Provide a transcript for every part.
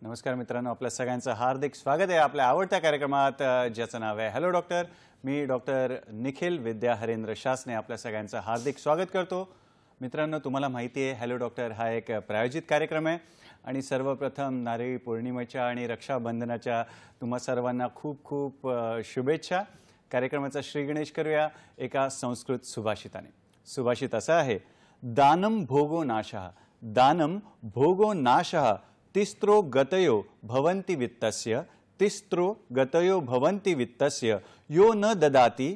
नमस्कार मित्रांनो, आपल्या सगळ्यांचं हार्दिक स्वागत आहे आपल्या आवडत्या कार्यक्रमात ज्याचं नाव आहे हॅलो डॉक्टर। मी डॉक्टर निखिल विद्या हरेंद्र शासने आपल्या सगळ्यांचं हार्दिक स्वागत करतो। मित्रांनो, तुम्हाला माहिती आहे हॅलो डॉक्टर हा एक प्रायोजित कार्यक्रम आहे आणि सर्वप्रथम नारळी पौर्णिमेच्या आणि रक्षाबंधनाच्या तुम्हा सर्वांना खूप खूप शुभेच्छा। कार्यक्रमाचा श्रीगणेश करूया एका संस्कृत सुभाषिताने। सुभाषित असं आहे, दानम भोगो नाशः, दानम भोगो नाशः, तिस्रो गतयो भवन्ति वित्तस्य, तिस्रो गतयो भवन्ति वित्तस्य, यो न ददाति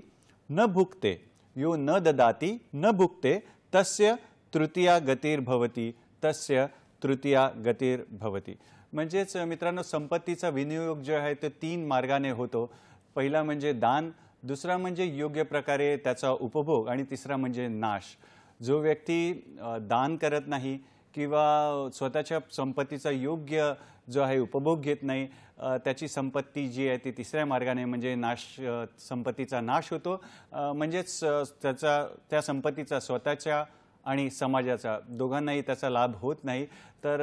न भुक्ते, यो न ददाति न भुक्ते, तस्य तृतीया गतिर्भवति, तस्य तृतीया गतिर्भवति। म्हणजेच मित्रांनो, संपत्तीचा विनियोग जो आहे तो तीन मार्गाने होतो। पहिला म्हणजे दान, दुसरा म्हणजे योग्य प्रकारे त्याचा उपभोग आणि तिसरा म्हणजे नाश। जो व्यक्ती दान करत नाही किंवा स्वतःच्या संपत्तीचा योग्य जो आहे उपभोग घेत नाही, त्याची संपत्ती जी आहे ती तिसऱ्या मार्गाने म्हणजे संपत्तीचा नाश होतो। म्हणजेच त्या संपत्तीचा स्वतःच्या आणि समाजाचा दोघांनाही त्याचा लाभ होत नाही। तर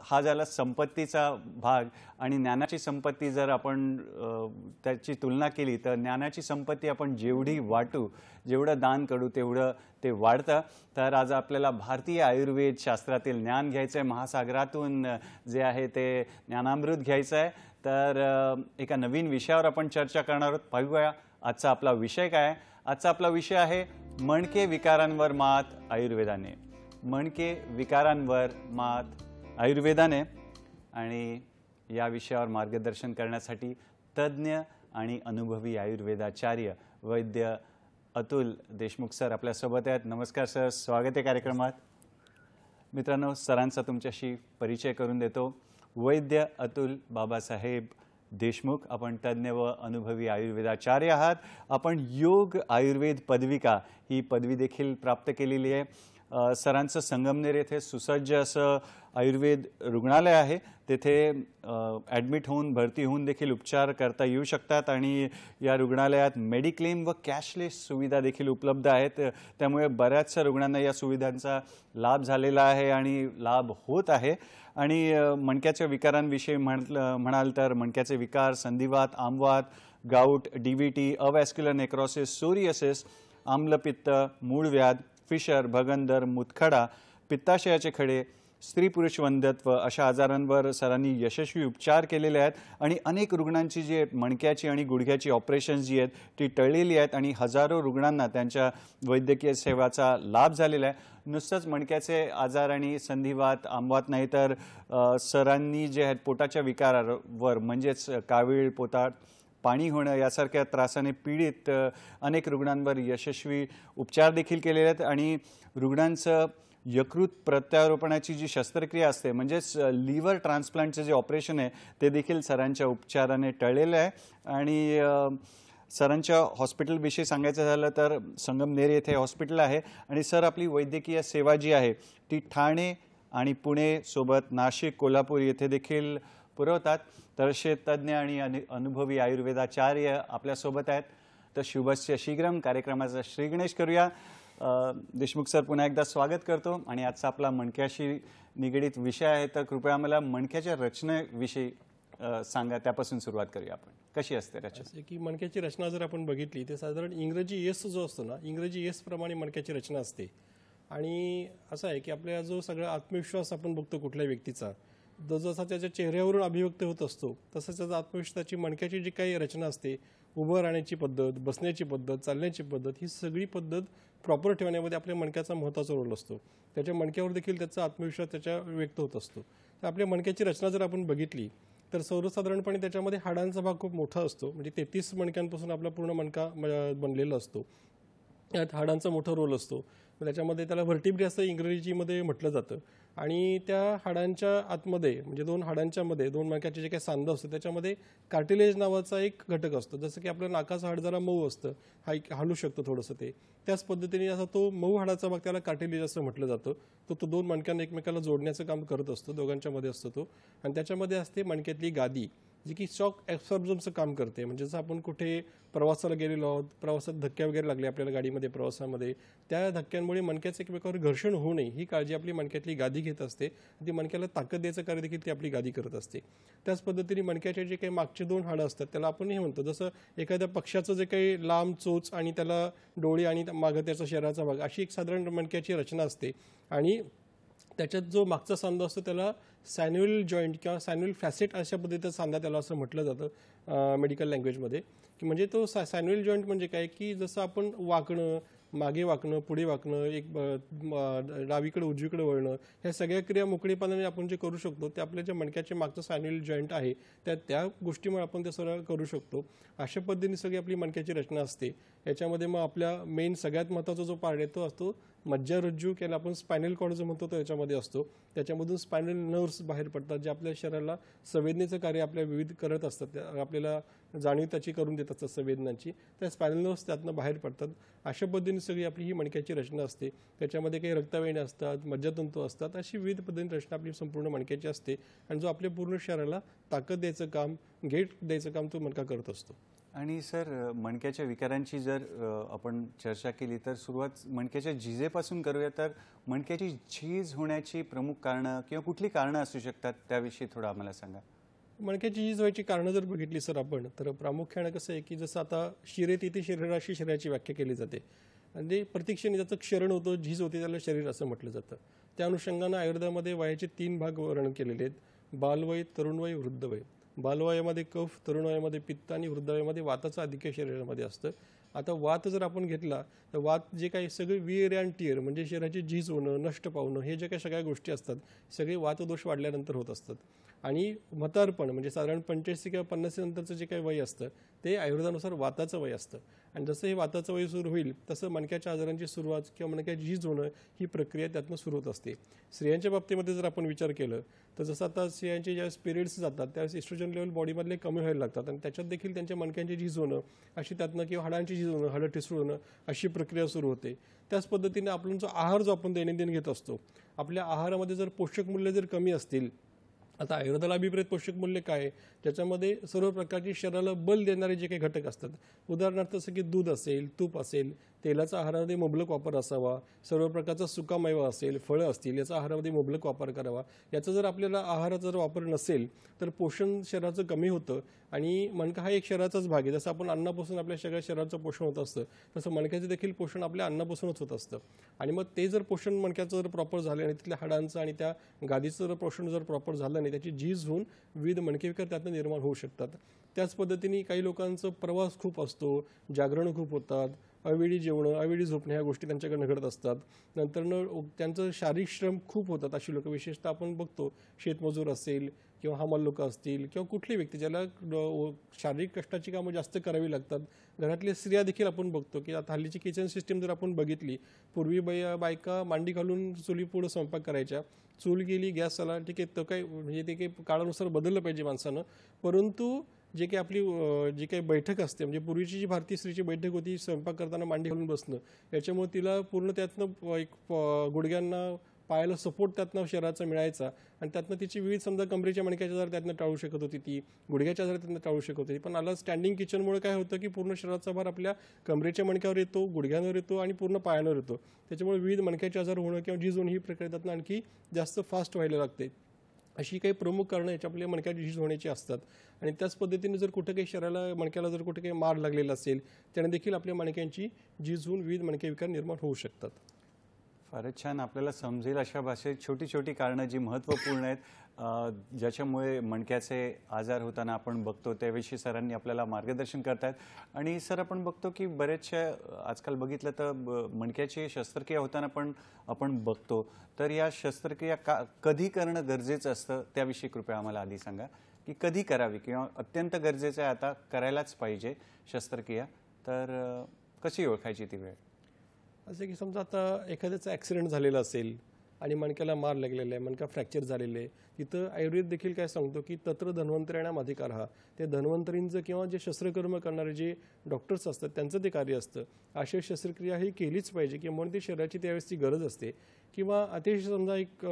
हा झाला संपत्तीचा भाग। आणि ज्ञानाची संपत्ती जर आपण त्याची तुलना केली तर ज्ञानाची संपत्ती आपण जेवढी वाटू, जेवढं दान करू तेवढं ते वाढतं। तर आज आपल्याला भारतीय आयुर्वेद शास्त्रातील ज्ञान घ्यायचं आहे, महासागरातून जे आहे ते ज्ञानामृत घ्यायचं आहे। तर एका नवीन विषयावर आपण चर्चा करणार आहोत। पाहूया आजचा आपला विषय काय आहे। आजचा आपला विषय आहे मणके विकारांवर मात आयुर्वेदाने। मणके विकारांवर मात आयुर्वेदाने। आणि या विषयावर मार्गदर्शन करण्यासाठी तज्ञ आणि अनुभवी आयुर्वेदाचार्य वैद्य अतुल देशमुख सर आपल्या सोबत आहेत। नमस्कार सर, स्वागत आहे कार्यक्रमात। मित्रांनो, सरांचा तुमच्याशी परिचय करून देतो। वैद्य अतुल बाबासाहेब देशमुख, आपण तज्ञ व अनुभवी आयुर्वेदाचार्य आहात। आपण योग आयुर्वेद पदविका ही पदवी देखील प्राप्त केलेली आहे। सरांचं संगमनेर येथे सुसज्ज असं आयुर्वेद रुग्णालय आहे। तेथे ॲडमिट होऊन भरती होऊन देखील उपचार करता येऊ शकतात आणि या रुग्णालयात मेडिक्लेम व कॅशलेस सुविधा देखील उपलब्ध आहेत। त्यामुळे बऱ्याचशा रुग्णांना या सुविधांचा लाभ झालेला आहे आणि लाभ होत आहे। आणि मणक्याच्या विकारांविषयी म्हणाल तर मणक्याचे विकार संधिवात, आमवात, गाऊट, डीव्हीटी, अवॅस्क्युलर नेक्रोसिस, सोरियासिस, आम्लपित्त, मूळव्याध, फिशर, भगंदर, मुतखडा, पित्ताशयाचे खडे, स्त्री पुरुष वंध्यत्व अशा आजारांवर सरांनी यशस्वी उपचार केलेले आहेत। आणि अनेक रुग्णांची जी मणक्याची आणि गुडघ्याची ऑपरेशन्स जी आहेत ती टळलेली आहेत आणि हजारो रुग्णांना त्यांच्या वैद्यकीय सेवाचा लाभ झालेला आहे। नुसतंच मणक्याचे आजार आणि संधिवात, आमवात नाही तर सरांनी जे आहेत पोटाच्या विकारावर म्हणजेच कावीळ, पोटात पाणी होणं यासारख्या त्रासाने पीडित अनेक रुग्णांवर यशस्वी उपचार देखील केलेले आहेत। आणि रुग्णांचं यकृत प्रत्यारोपणाची जी शस्त्रक्रिया असते म्हणजेच लिव्हर ट्रान्सप्लांटचे जे ऑपरेशन आहे ते देखील सरांच्या उपचाराने टळलेलं आहे। आणि सरांच्या हॉस्पिटलविषयी सांगायचं झालं तर संगमनेर येथे हॉस्पिटल आहे आणि सर आपली वैद्यकीय सेवा जी आहे ती ठाणे आणि पुणे सोबत नाशिक, कोल्हापूर येथे देखील पुरवतात। तर असे तज्ञ आणि अनुभवी आयुर्वेदाचार्य आपल्यासोबत आहेत। तर शुभस्य शीघ्रम कार्यक्रमाचा श्रीगणेश करूया। देशमुख सर, पुन्हा एकदा स्वागत करतो। आणि आजचा आपला मणक्याशी निगडीत विषय आहे, तर कृपया मला मणक्याच्या रचनेविषयी सांगा, त्यापासून सुरुवात करूया आपण। कशी असते रचना? की मणक्याची रचना जर आपण बघितली तर साधारण इंग्रजी एस जो असतो ना, इंग्रजी एस प्रमाणे मणक्याची रचना असते। आणि असं आहे की आपला जो सगळा आत्मविश्वास आपण बघतो कुठल्या व्यक्तीचा, जसा त्याच्या चेहऱ्यावरून अभिव्यक्त होत असतो तसंच त्याचा आत्मविश्वासाची मणक्याची जी काही रचना असते, उभं राहण्याची पद्धत, बसण्याची पद्धत, चालण्याची पद्धत, ही सगळी पद्धत प्रॉपर ठेवण्यामध्ये आपल्या मणक्याचा महत्त्वाचा रोल असतो। त्याच्या मणक्यावर देखील त्याचा आत्मविश्वास त्याच्या व्यक्त होत असतो। तर आपल्या मणक्याची रचना जर आपण बघितली तर सर्वसाधारणपणे त्याच्यामध्ये हाडांचा भाग खूप मोठा असतो। म्हणजे 33 मणक्यांपासून आपला पूर्ण मणका बनलेला असतो। यात हाडांचा मोठा रोल असतो। त्याच्यामध्ये त्याला व्हर्टिब्रे असं इंग्रजीमध्ये म्हटलं जातं। आणि त्या हाडांच्या आतमध्ये म्हणजे दोन हाडांच्या मध्ये दोन मणक्याचे जे काही सांधं असतं त्याच्यामध्ये कार्टिलेज नावाचा एक घटक असतो। जसं की आपल्या नाकाचं हाड जरा मऊ असतं, हलू शकतं थोडंसं, ते त्याच पद्धतीने असा तो मऊ हाडाचा भाग त्याला कार्टिलेज असं म्हटलं जातं। तो दोन मणक्यांना एकमेकाला जोडण्याचं काम करत असतो, दोघांच्या मध्ये असतो तो। आणि त्याच्यामध्ये असते मणक्यातली गादी। जी की शॉक ॲब्सॉर्बन्सचं काम करते. म्हणजे जसं आपण कुठे प्रवासाला गेलेलो आहोत, प्रवासात धक्के वगैरे लागले आपल्याला गाडीमध्ये प्रवासामध्ये, त्या धक्क्यांमुळे मणक्याचं एकमेकावर घर्षण होऊ नये ही काळजी आपली मणक्यातली गादी घेत असते. ती मणक्याला ताकद द्यायचं कार्य देखील ती आपली गादी करत असते. त्याच पद्धतीने मणक्याचे जे काही मागचे 2 हाडं असतात त्याला आपण हे म्हणतो, जसं एखाद्या पक्ष्याचं जे काही लांब चोच आणि त्याला डोळे आणि मागं त्याचा शरीराचा भाग अशी एक साधारण मणक्याची रचना असते. आणि त्याच्यात जो मागचा सांधा असतो त्याला सॅन्युअल जॉईंट किंवा सॅन्युअल फॅसेट अशा पद्धतीचा सांधा त्याला असं म्हटलं जातं मेडिकल लँग्वेजमध्ये. की म्हणजे तो सॅन्युअल जॉईंट म्हणजे काय की जसं आपण वाकणं, मागे वाकणं, पुढे वाकणं, डावीकडे उजवीकडे वळणं, ह्या सगळ्या क्रिया मोकळेपणाने आपण जे करू शकतो ते आपल्या ज्या मणक्याचे मागचं सॅन्युअल जॉईंट आहे त्या गोष्टीमुळे आपण ते सरळ करू शकतो. अशा पद्धतीने सगळी आपली मणक्याची रचना असते. याच्यामध्ये मग आपल्या मेन सगळ्यात महत्त्वाचा जो पार्ट आहे तो असतो मज्जारज्जू, याला आपण स्पायनल कॉर्ड जो म्हणतो तो याच्यामध्ये असतो. त्याच्यामधून स्पायनल नर्व्स बाहेर पडतात जे आपल्या शरीराला संवेदनेचं कार्य आपल्या विविध करत असतात, आपल्याला जाणीव त्याची करून देत असतात संवेदनांची. त्या स्पायनल नर्व्स त्यातनं बाहेर पडतात. अशा पद्धतीने सगळी आपली ही मणक्याची रचना असते. त्याच्यामध्ये काही रक्तवाहिन्या असतात, मज्जातंतू असतात, अशी विविध पद्धतीने रचना आपली संपूर्ण मणक्याची असते. आणि जो आपल्या पूर्ण शरीराला ताकद द्यायचं काम, गेट द्यायचं काम तो मणका करत असतो. आणि सर, मणक्याच्या विकारांची जर आपण चर्चा केली तर सुरुवात मणक्याच्या झिजेपासून करूया. तर मणक्याची झीज होण्याची प्रमुख कारणं किंवा कुठली कारणं असू शकतात त्याविषयी थोडं आम्हाला सांगा. मणक्याची झीज व्हायची कारणं जर बघितली सर आपण, तर प्रामुख्याने कसं आहे की जसं आता शिरे तिथे शरीराशी शरीराची व्याख्या केली जाते. म्हणजे प्रत्येक क्षणी त्याचं क्षरण होतं, झीज होते, त्याला शरीर असं म्हटलं जातं. त्या अनुषंगानं आयुर्वेदामध्ये वयाचे 3 भाग वर्णन केलेले आहेत: बालवय, तरुणवय, वृद्धवय. बालवयामध्ये कफ, तरुणवयामध्ये पित्त आणि वृद्धवयामध्ये वाताचं आधिक्य शरीरामध्ये असतं. आता वात जर आपण घेतला तर वात जे काही सगळे विअर अँड टिअर म्हणजे शरीराची झीज होणं, नष्ट पावणं, हे जे काही सगळ्या गोष्टी असतात सगळे वातदोष वाढल्यानंतर होत असतात. आणि म्हातारपण म्हणजे साधारण 85 किंवा 50 नंतरचं जे काही वय असतं ते आयुर्वेदानुसार वाताचं वय असतं. आणि जसं हे वाताचं वय सुरू होईल तसं मणक्याच्या आजारांची सुरुवात किंवा मणक्याची झीज होणं ही प्रक्रिया त्यातनं सुरू होत असते. स्त्रियांच्या बाबतीमध्ये जर आपण विचार केलं तर जसं आता स्त्रियांचे ज्यावेळेस पिरियड्स जातात त्यावेळेस इस्ट्रोजन लेवल बॉडीमधले कमी व्हायला लागतात आणि त्याच्यात देखील त्यांच्या मणक्यांची झीज होणं, अशी त्यातनं किंवा हाडांची झीज होणं, हाडं ठिसूळ होणं, अशी प्रक्रिया सुरू होते. त्याच पद्धतीने आपण जो आहार जो आपण दैनंदिन घेत असतो, आपल्या आहारामध्ये जर पोषक मूल्य जर कमी असतील, आता आयुर्वेदाला अभिप्रेत पोषक मूल्य काय आहे, ज्याच्यामध्ये सर्व प्रकारची शरीराला बल देणारे जे काही घटक असतात, उदाहरणार्थ जसं की दूध असेल, तूप असेल, तेलाचा आहारामध्ये मुबलक वापर असावा, सर्व प्रकारचा सुकामेवा असेल, फळं असतील, याचा आहारामध्ये मुबलक वापर करावा. याचा जर आपल्याला आहाराचा जर वापर नसेल तर पोषण शरीराचं कमी होतं. आणि मणका हा एक शरीराचाच भाग आहे. जसं आपण अन्नापासून आपल्या सगळ्या शरीराचं पोषण होत असतं तसं मणक्याचं देखील पोषण आपल्या अन्नापासूनच होत असतं. आणि मग ते जर पोषण मणक्याचं जर प्रॉपर झालं आणि तिथल्या हाडांचं आणि त्या गादीचं जर पोषण जर प्रॉपर झालं नाही, त्याची झीज होऊन विविध मणकेविकार त्यातनं निर्माण होऊ शकतात. त्याच पद्धतीने काही लोकांचं प्रवास खूप असतो, जागरण खूप होतात, अवेळी जेवणं, अवेळी झोपणं, ह्या गोष्टी त्यांच्याकडनं घडत असतात. नंतरनं त्यांचं शारीरिक श्रम खूप होतात. अशी लोक विशेषतः आपण बघतो शेतमजूर असेल किंवा हमाल लोक असतील किंवा कुठली व्यक्ती ज्याला शारीरिक कष्टाची कामं जास्त करावी लागतात. घरातल्या स्त्रिया देखील आपण बघतो की आता हल्लीची किचन सिस्टीम जर आपण बघितली, पूर्वी बायका मांडी घालून चुली पुढं स्वयंपाक करायच्या. चूल गेली, गॅस आला, ठीक आहे, तर काही म्हणजे ते काही काळानुसार बदललं पाहिजे माणसानं. परंतु जे काही आपली जी काही बैठक असते, म्हणजे पूर्वीची जी भारतीय स्त्रीची बैठक होती स्वयंपाक करताना मांडी घालून बसणं, याच्यामुळे तिला पूर्ण त्यातनं एक गुडघ्यांना पायाला सपोर्ट त्यातनं शरीराचा मिळायचा आणि त्यातनं तिची विविध समजा कमरेच्या मणक्याच्या आजार त्यातनं टाळू शकत होती, ती गुडघ्याच्या आजार त्यातनं टाळू शकत होती. पण आला स्टँडिंग किचनमुळे काय होतं की पूर्ण शरीराचा भार आपल्या कमरेच्या मणक्यावर येतो, गुडघ्यांवर येतो आणि पूर्ण पायांवर येतो. त्याच्यामुळे विविध मणक्याचे आजार होणं किंवा झीज होणं ही प्रक्रिया त्यातनं आणखी जास्त फास्ट व्हायला लागते. अशी काही प्रमुख कारणं याच्या आपल्या मणक्याची झीज होण्याची असतात. आणि त्याच पद्धतीने जर कुठं काही शरीराला मणक्याला जर कुठे काही मार लागलेला असेल त्याने देखील आपल्या मणक्यांची झीज होऊन विविध मणके विकार निर्माण होऊ शकतात. फारच छान. आपल्याला समजेल अशा भाषेत छोटी छोटी कारणं जी महत्त्वपूर्ण आहेत, ज्याच्यामुळे मणक्याचे आजार होताना आपण बघतो, त्याविषयी सरांनी आपल्याला मार्गदर्शन करतात. आणि सर, आपण बघतो की बरेचशा आजकाल बघितलं तर मणक्याची शस्त्रक्रिया होताना पण आपण बघतो. तर या शस्त्रक्रिया कधी करणं गरजेचं असतं त्याविषयी कृपया आम्हाला आधी सांगा की कधी करावी किंवा अत्यंत गरजेचं आहे आता करायलाच पाहिजे शस्त्रक्रिया, तर कशी ओळखायची ती वेळ? असं की समजा आता एखाद्याचा ॲक्सिडेंट झालेला असेल आणि मणक्याला मार लागलेला आहे, मणका फ्रॅक्चर झालेलं आहे, तिथं आयुर्वेद देखील काय सांगतो की तत्र धन्वंतरीणाम अधिकारः, ते धन्वंतरींचं किंवा जे शस्त्रकर्म करणारे जे डॉक्टर्स असतात त्यांचं ते कार्य असतं. अशी शस्त्रक्रिया ही केलीच पाहिजे की म्हणून ती शरीराची त्यावेळेस ती गरज असते. किंवा अतिशय समजा एक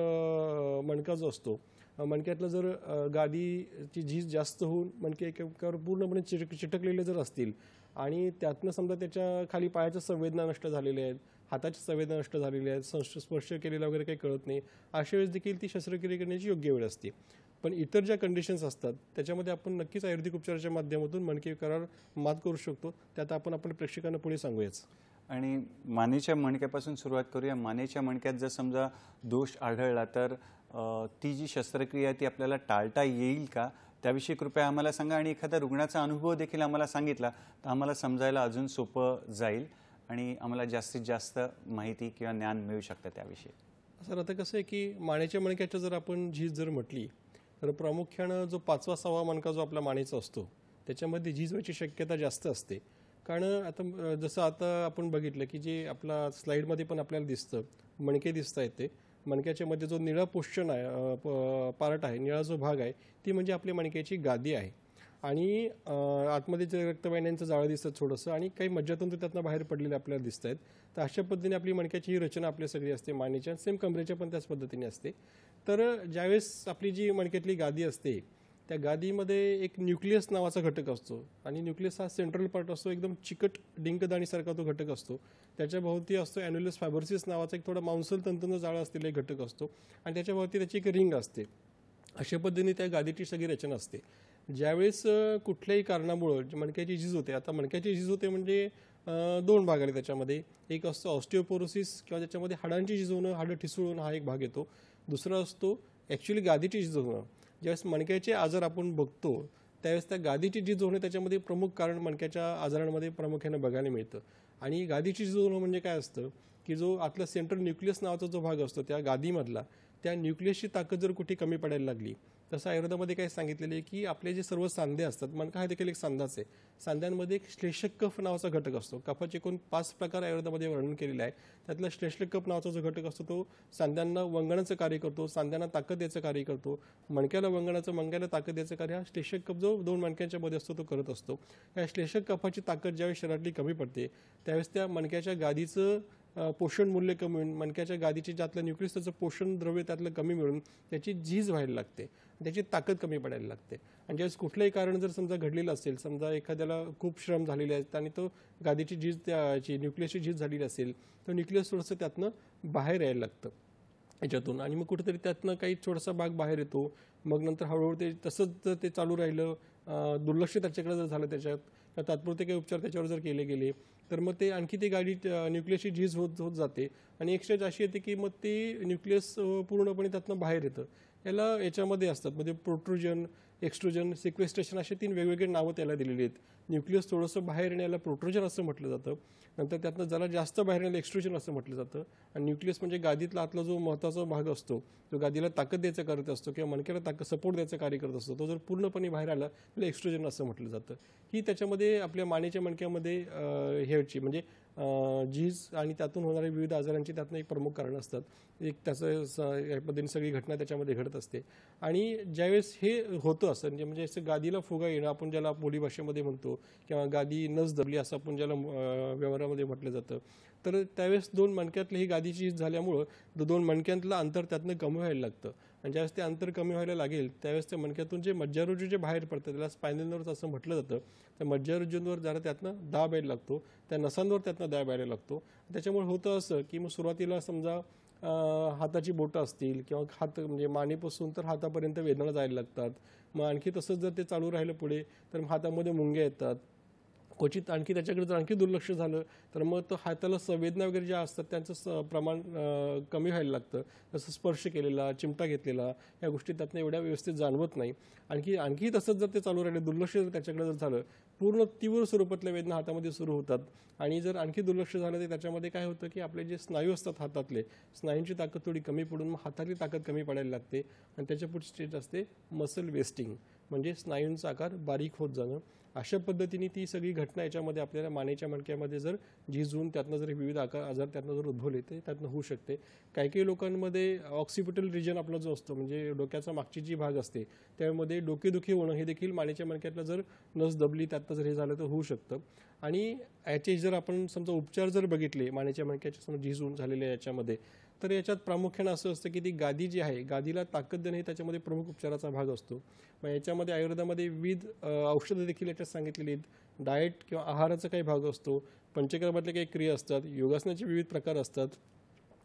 मणका जो असतो मणक्यातलं जर गादीची झीज जास्त होऊन मणके एकावर पूर्णपणे चिटकलेले जर असतील आणि त्यातनं समजा त्याच्या खाली पायाच्या संवेदना नष्ट झालेल्या आहेत, हाताच्या संवेदना नष्ट झालेल्या आहेत, स्पर्श केलेला वगैरे काही कळत नाही, अशा वेळेस देखील ती शस्त्रक्रिया करण्याची योग्य वेळ असते. पण इतर ज्या कंडिशन्स असतात त्याच्यामध्ये आपण नक्कीच आयुर्वेदिक उपचाराच्या माध्यमातून मणके विकारावर मात करू शकतो. त्यात आपण प्रेक्षकांना पुढे सांगूयाच. आणि मानेच्या मणक्यापासून सुरुवात करूया. मानेच्या मणक्यात जर समजा दोष आढळला तर ती जी शस्त्रक्रिया ती आपल्याला टाळता येईल का, त्याविषयी कृपया आम्हाला सांगा. आणि एखादा रुग्णाचा अनुभव देखील आम्हाला सांगितला तर आम्हाला समजायला अजून सोपं जाईल आणि आम्हाला जास्तीत जास्त माहिती किंवा ज्ञान मिळू शकतं त्याविषयी. सर, आता कसं आहे की मानेच्या मणक्याच्या जर आपण झीज जर म्हटली तर प्रामुख्यानं जो 5वा 6वा मणका जो आपला मानेचा असतो त्याच्यामध्ये झीज व्हायची शक्यता जास्त असते. कारण आता जसं आता आपण बघितलं की जे आपला स्लाईडमध्ये पण आपल्याला दिसतं, मणके दिसत आहेत, ते मणक्याच्या मध्ये जो निळा पोर्शन आहे, पार्ट आहे, निळा जो भाग आहे, ती म्हणजे आपली मणक्याची गादी आहे. आणि आतमध्ये जे रक्तवाहिन्यांचं जाळं दिसतं थोडंसं आणि काही मज्जातंतू त्यातनं बाहेर पडलेले आपल्याला दिसत आहेत. तर अशा पद्धतीने आपली मणक्याची ही रचना आपली सगळी असते, मानेच्या सेम कमरेच्या पण त्याच पद्धतीने असते. तर ज्यावेळेस आपली जी मणक्यातली गादी असते त्या गादीमध्ये एक न्यूक्लियस नावाचा घटक असतो आणि न्यूक्लियस हा सेंट्रल पार्ट असतो, एकदम चिकट डिंकदाणीसारखा तो घटक असतो. त्याच्या भोवती असतो ॲन्युलस फायबर्सिस नावाचा एक थोडा मांसल तंतूंचं जाळं असलेला एक घटक असतो आणि त्याच्या भोवती त्याची एक रिंग असते. अशा पद्धतीने त्या गादीची सगळी रचना असते. ज्यावेळेस कुठल्याही कारणामुळं मणक्याची झीज होते, आता मणक्याची झीज होते म्हणजे 2 भाग आले त्याच्यामध्ये. एक असतो ऑस्टिओपोरोसिस किंवा ज्याच्यामध्ये हाडांची झीज होणं, हाडं ठिसूळ हा एक भाग येतो. दुसरा असतो ॲक्च्युली गादीची झीज होणं. ज्यावेळेस मणक्याचे आजार आपण बघतो त्यावेळेस त्या गादीची झीज होणं त्याच्यामध्ये प्रमुख कारण मणक्याच्या आजारांमध्ये प्रामुख्याने बघायला मिळतं. आणि गादीची झीज होणं म्हणजे काय असतं की जो आतला सेंट्रल न्यूक्लियस नावाचा जो भाग असतो त्या गादीमधला, त्या न्यूक्लियसची ताकद जर कुठे कमी पडायला लागली, तसं आयुर्वेदामध्ये काय सांगितलेलं आहे की आपले जे सर्व सांधे असतात, मणका हा देखील एक सांधाच आहे, सांध्यांमध्ये एक श्लेषक कफ नावाचा घटक असतो. कफाचे एकूण 5 प्रकार आयुर्वेदामध्ये वर्णन केलेलं आहे. त्यातला श्लेषक कफ नावाचा जो घटक असतो तो सांध्यांना वंगणाचं कार्य करतो, सांध्यांना ताकद द्यायचं कार्य करतो. मणक्याला वंगणाचं, मणक्याला ताकद द्यायचं कार्य हा श्लेषक कफ जो 2 मणक्यांच्या मध्ये असतो तो करत असतो. या श्लेषक कफाची ताकद ज्यावेळेस शरीरातली कमी पडते त्यावेळेस त्या मणक्याच्या गादीचं पोषण मूल्य कमी होऊन मणक्याच्या गादीचे ज्यातलं न्यूक्लियस त्याचं पोषण द्रव्य त्यातलं कमी मिळून त्याची झीज व्हायला लागते, त्याची ताकद कमी पडायला लागते. आणि ज्यावेळेस कुठलंही कारण जर समजा घडलेलं असेल, समजा एखाद्याला खूप श्रम झालेले आहेत आणि तो गादीची झीज, त्याची न्यूक्लियसची झीज झालेली असेल, तर न्यूक्लियस थोडंसं त्यातनं बाहेर यायला लागतं याच्यातून आणि मग कुठेतरी त्यातनं काही थोडासा भाग बाहेर येतो. मग नंतर हळूहळू ते तसंच जर ते चालू राहिलं, दुर्लक्ष त्याच्याकडे जर झालं त्याच्यात तात्पुरते काही उपचार त्याच्यावर जर केले गेले तर मग ते आणखी ती गाडी न्यूक्लियसची झीज होत जाते आणि एक स्टेज अशी येते की मग ती न्यूक्लियस पूर्णपणे त्यातनं बाहेर येतं. याच्यामध्ये असतात म्हणजे प्रोट्रुजन, एक्स्ट्रुजन, सिक्वेस्ट्रेशन असे 3 वेगवेगळे नावं त्याला दिलेली आहेत. न्यूक्लियस थोडंसं बाहेर येण्याला प्रोट्रुजन असं म्हटलं जातं, नंतर त्यातनं जरा जास्त बाहेर येण्याला एक्स्ट्रुजन असं म्हटलं जातं. आणि न्यूक्लियस म्हणजे गादीतला आतला जो महत्त्वाचा भाग असतो, जो गादीला ताकद द्यायचं करत असतो किंवा मणक्याला ताकद सपोर्ट द्यायचं कार्य करत असतो, तो जर पूर्णपणे बाहेर आला त्याला एक्स्ट्रुजन असं म्हटलं जातं. ही त्याच्यामध्ये आपल्या मानेच्या मणक्यामध्ये ह्याची म्हणजे झीज आणि त्यातून होणाऱ्या विविध आजारांची त्यातनं एक प्रमुख कारण असतात. एक त्याचं या पद्धतीने सगळी घटना त्याच्यामध्ये घडत असते. आणि ज्यावेळेस हे होतं असं म्हणजे असं गादीला फुगा येणं आपण ज्याला बोली भाषेमध्ये म्हणतो किंवा गादी नस दबली असं आपण ज्याला व्यवहारामध्ये म्हटलं जातं, तर त्यावेळेस 2 मणक्यातली ही गादीची झीज झाल्यामुळं 2 मणक्यातलं अंतर त्यातनं कमी व्हायला लागतं. आणि ज्यावेळेस ते अंतर कमी व्हायला लागेल त्यावेळेस त्या मणक्यातून जे मज्जारुजू जे बाहेर पडतं त्याला स्पायनल नर्व्ह असं म्हटलं जातं. त्या मज्जारुजूंवर जरा त्यातनं दाब यायला लागतो, त्या नसांवर त्यातनं दाब यायला लागतो. त्याच्यामुळे होतं असं की मग सुरुवातीला समजा हाताची बोटं असतील किंवा हात म्हणजे मानेपासून तर हातापर्यंत वेदना जायला लागतात. मग आणखी तसंच जर ते चालू राहिलं पुढे तर हातामध्ये मुंग्या येतात. क्वचित आणखी त्याच्याकडे जर आणखी दुर्लक्ष झालं तर मग तो हाताला संवेदना वगैरे ज्या असतात त्यांचं प्रमाण कमी व्हायला लागतं. जसं स्पर्श केलेला, चिमटा घेतलेला या गोष्टी त्यातनं एवढ्या व्यवस्थित जाणवत नाही. आणखी तसंच जर ते चालू राहिलं, दुर्लक्ष जर त्याच्याकडे जर झालं, पूर्ण तीव्र स्वरूपातल्या वेदना हातामध्ये सुरू होतात. आणि जर आणखी दुर्लक्ष झालं तर त्याच्यामध्ये काय होतं की आपले जे स्नायू असतात हातातले, स्नायूंची ताकद थोडी कमी पडून मग हातातली ताकद कमी पडायला लागते. आणि त्याच्या पुढची स्टेज असते मसल वेस्टिंग, म्हणजे स्नायूंचा आकार बारीक होत जाणं. अशा पद्धतीने ती सगळी घटना याच्यामध्ये आपल्याला मानेच्या मणक्यामध्ये जर झीज होऊन त्यातनं जर विविध आजार त्यातनं जर उद्भवले ते त्यातनं होऊ शकते. काही लोकांमध्ये ऑक्सिपिटल रिजन आपला जो असतो म्हणजे डोक्याचा मागची जी भाग असते त्यामध्ये डोकेदुखी होणं हे देखील मानेच्या मणक्यातलं जर नस दबली त्यातनं जर हे झालं तर होऊ शकतं. आणि याचे जर आपण समजा उपचार जर बघितले मानेच्या मणक्याच्या समजा झीज होऊन झालेल्या याच्यामध्ये, तर याच्यात प्रामुख्याने असं असतं की ती गादी जी आहे, गादीला ताकद देणे हे त्याच्यामध्ये प्रमुख उपचाराचा भाग असतो. मग याच्यामध्ये आयुर्वेदामध्ये विविध औषधं देखील याच्यात सांगितलेली आहेत. डाएट किंवा आहाराचा काही भाग असतो, पंचकर्मातले काही क्रिया असतात, योगासनाचे विविध प्रकार असतात.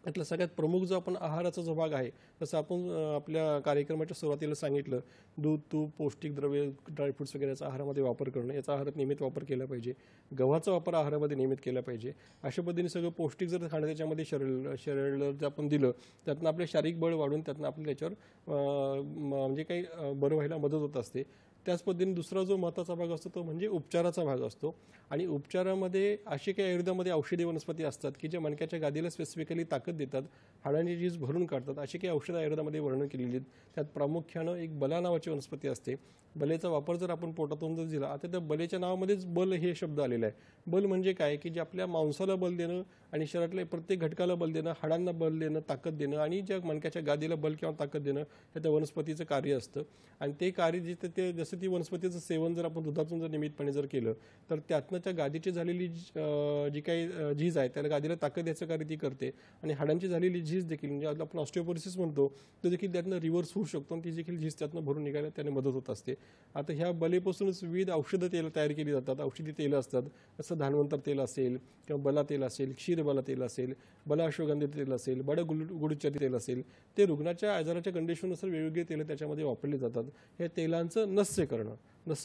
त्यातला सगळ्यात प्रमुख जो आपण आहाराचा जो भाग आहे, जसं आपण आपल्या कार्यक्रमाच्या सुरुवातीला सांगितलं, दूध, तूप, पौष्टिक द्रव्य, ड्रायफ्रुट्स वगैरेचा आहारामध्ये वापर करणं, याचा आहारात नियमित वापर केला पाहिजे. गव्हाचा वापर आहारामध्ये नियमित केला पाहिजे. अशा पद्धतीने सगळं पौष्टिक जर खाणं त्याच्यामध्ये शरीराला जर आपण दिलं, त्यातनं आपलं शारीरिक बळ वाढून त्यातनं आपल्या त्याच्यावर म्हणजे काही बरं व्हायला मदत होत असते. त्याच पद्धतीने दुसरा जो महत्त्वाचा भाग असतो तो म्हणजे उपचाराचा भाग असतो. आणि उपचारामध्ये असे काही आयुर्वेदामध्ये औषधी वनस्पती असतात की ज्या मणक्याच्या गादीला स्पेसिफिकली ताकद देतात, हाडांची झीज भरून काढतात. अशी काही औषधं आयुर्वेदामध्ये वर्णन केलेली आहेत. त्यात प्रामुख्यानं एक बला नावाची वनस्पती असते. बलेचा वापर जर आपण पोटातून जर दिला, आता त्या बलेच्या नावामध्येच बल हे शब्द आलेला आहे. बल म्हणजे काय की जे आपल्या मांसाला बल देणं आणि शरीरातल्या प्रत्येक घटकाला बल देणं, हाडांना बल देणं, ताकद देणं आणि ज्या मणक्याच्या गादीला बल किंवा ताकद देणं हे त्या वनस्पतीचं कार्य असतं. आणि ते कार्य जिथे ते जसं ती वनस्पतीचं सेवन जर आपण दुधातून जर नियमितपणे जर केलं, तर त्यातनं त्या गादीची झालेली जी काही झीज आहे त्याला गादीला ताकद द्यायचं कार्य ती करते. आणि हाडांची झालेली झीज देखील म्हणजे आपण ऑस्टिओपोरोसिस म्हणतो तो देखील त्यातनं रिव्हर्स होऊ शकतो आणि ती देखील झीज त्यातनं भरून निघायला त्याने मदत होत असते. आता ह्या बलेपासूनच विविध औषधं तेल तयार केली जातात, औषधी तेलं असतात. जसं धानवंतर तेल असेल किंवा बला तेल असेल, क्षीरबला तेल असेल, बला अश्वगंधी तेल असेल, बड गुडचरी तेल असेल, ते रुग्णाच्या आजाराच्या कंडिशननुसार वेगवेगळे तेलं त्याच्यामध्ये वापरली जातात. हे तेलांचं नस्य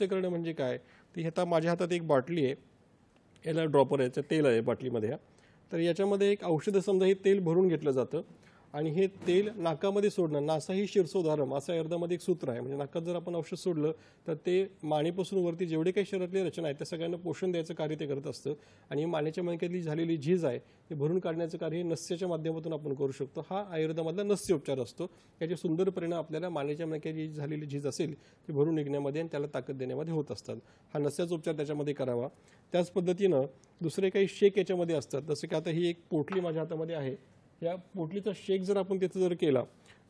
करणं म्हणजे काय, ती आता माझ्या हातात एक बाटली आहे, याला ड्रॉपर आहे, तेल आहे बाटलीमध्ये. तर याच्यामध्ये एक औषधं समजा हे तेल भरून घेतलं जातं आणि हे तेल नाकामध्ये सोडणं, नासा ही शीर्षोधारम असं आयुर्वेदामध्ये एक सूत्र आहे. म्हणजे नाकात जर आपण औषध सोडलं तर ते मानेपासून वरती जेवढे काही शरीरातली रचना आहे त्या सगळ्यांना पोषण द्यायचं कार्य ते करत असतं. आणि मानेच्या मणक्यातली झालेली झीज आहे ते भरून काढण्याचं कार्य हे नस्याच्या माध्यमातून आपण करू शकतो. हा आयुर्वेदामधला नस्य उपचार असतो. याचे सुंदर परिणाम आपल्याला मानेच्या मणक्याची झालेली झीज असेल ती भरून निघण्यामध्ये आणि त्याला ताकद देण्यामध्ये होत असतात. हा नस्याचा उपचार त्याच्यामध्ये करावा. त्याच पद्धतीनं दुसरे काही शेक याच्यामध्ये असतात. जसं की आता ही एक पोटली माझ्या हातामध्ये आहे, या पोटलीचा शेक जर आपण तिथं जर केला